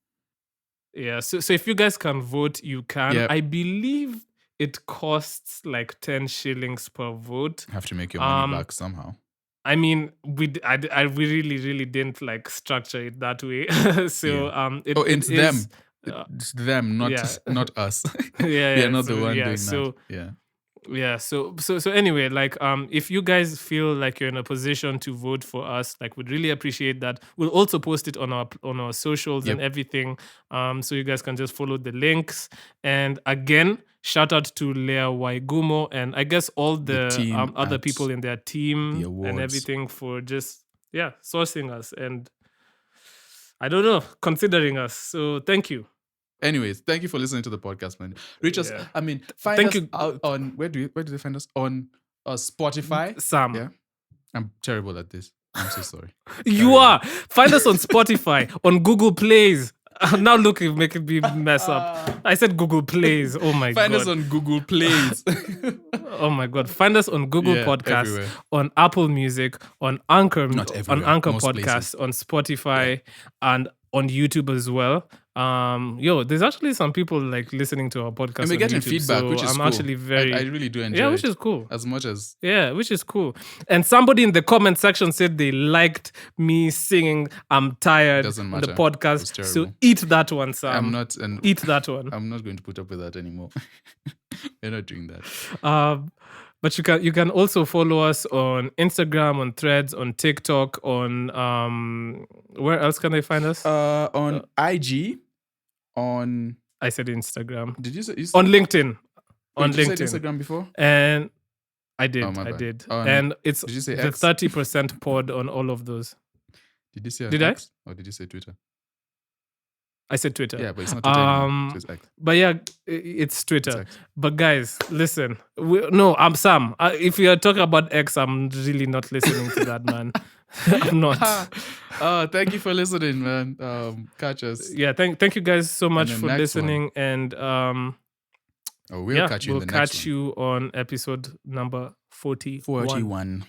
S1: Yeah. So if you guys can vote, you can.
S2: Yep.
S1: I believe it costs like 10 shillings per vote.
S2: Have to make your money back somehow.
S1: I mean, we really didn't like structure it that way. So
S2: It's
S1: it
S2: them.
S1: is,
S2: It's them, not
S1: yeah.
S2: not us.
S1: Yeah,
S2: We are not
S1: so,
S2: the one
S1: yeah,
S2: doing
S1: so,
S2: that. Yeah.
S1: Yeah, so anyway, like, if you guys feel like you're in a position to vote for us, like, we'd really appreciate that. We'll also post it on our socials and everything, so you guys can just follow the links. And again, shout out to Leah Waigumo and I guess all the
S2: team
S1: other
S2: at
S1: people in their
S2: the
S1: team and
S2: awards.
S1: everything for just sourcing us and, I don't know, considering us. So thank you.
S2: Anyways, thank you for listening to the podcast, man. Reach us.
S1: Yeah.
S2: I mean, find
S1: Thank
S2: us
S1: you.
S2: out on where do they find us on Spotify?
S1: Sam.
S2: Yeah, I'm terrible at this. I'm so sorry.
S1: You are. Find us on Spotify, on Google Plays. Now look, you're making me mess up. I said Google Plays. Oh my
S2: Find
S1: God.
S2: us on Google Plays.
S1: Oh my God. Find us on Google
S2: Yeah,
S1: Podcasts,
S2: everywhere.
S1: on Apple Music, on Anchor,
S2: Not
S1: on
S2: everywhere,
S1: Anchor
S2: most
S1: Podcasts, on Spotify, and on YouTube as well. There's actually some people like listening to our podcast.
S2: And we're
S1: on
S2: getting
S1: YouTube,
S2: feedback,
S1: so
S2: which is
S1: I'm
S2: cool.
S1: actually very.
S2: I really do enjoy
S1: which
S2: it
S1: is cool.
S2: as much as.
S1: Yeah, which is cool. And somebody in the comment section said they liked me singing "I'm Tired"
S2: Doesn't
S1: on the
S2: matter. It
S1: podcast.
S2: was terrible.
S1: So eat that one, Sam.
S2: I'm not, and
S1: Eat that one.
S2: I'm not going to put up with that anymore. We're not doing that.
S1: But you can also follow us on Instagram, on Threads, on TikTok, on where else can they find us?
S2: On IG, on.
S1: I said Instagram.
S2: Did you say
S1: on LinkedIn? On
S2: Did you
S1: LinkedIn.
S2: say Instagram before?
S1: And I did.
S2: Oh, my
S1: I
S2: bad.
S1: did.
S2: On-
S1: And it's
S2: did you say
S1: the
S2: X?
S1: 30% pod on all of those.
S2: Did you say on
S1: Did I?
S2: X? Or did you say Twitter?
S1: I said Twitter.
S2: Yeah, but it's not Twitter anymore. It's X.
S1: But yeah, it's Twitter.
S2: It's X.
S1: But guys, listen. I'm Sam. If you're talking about X, I'm really not listening to that, man. I'm not.
S2: Thank you for listening, man. Catch us.
S1: Yeah, thank you guys so much
S2: the
S1: for
S2: next
S1: listening. And
S2: we'll catch you in
S1: we'll
S2: the next
S1: catch
S2: one.
S1: you on episode number 41.
S2: 41.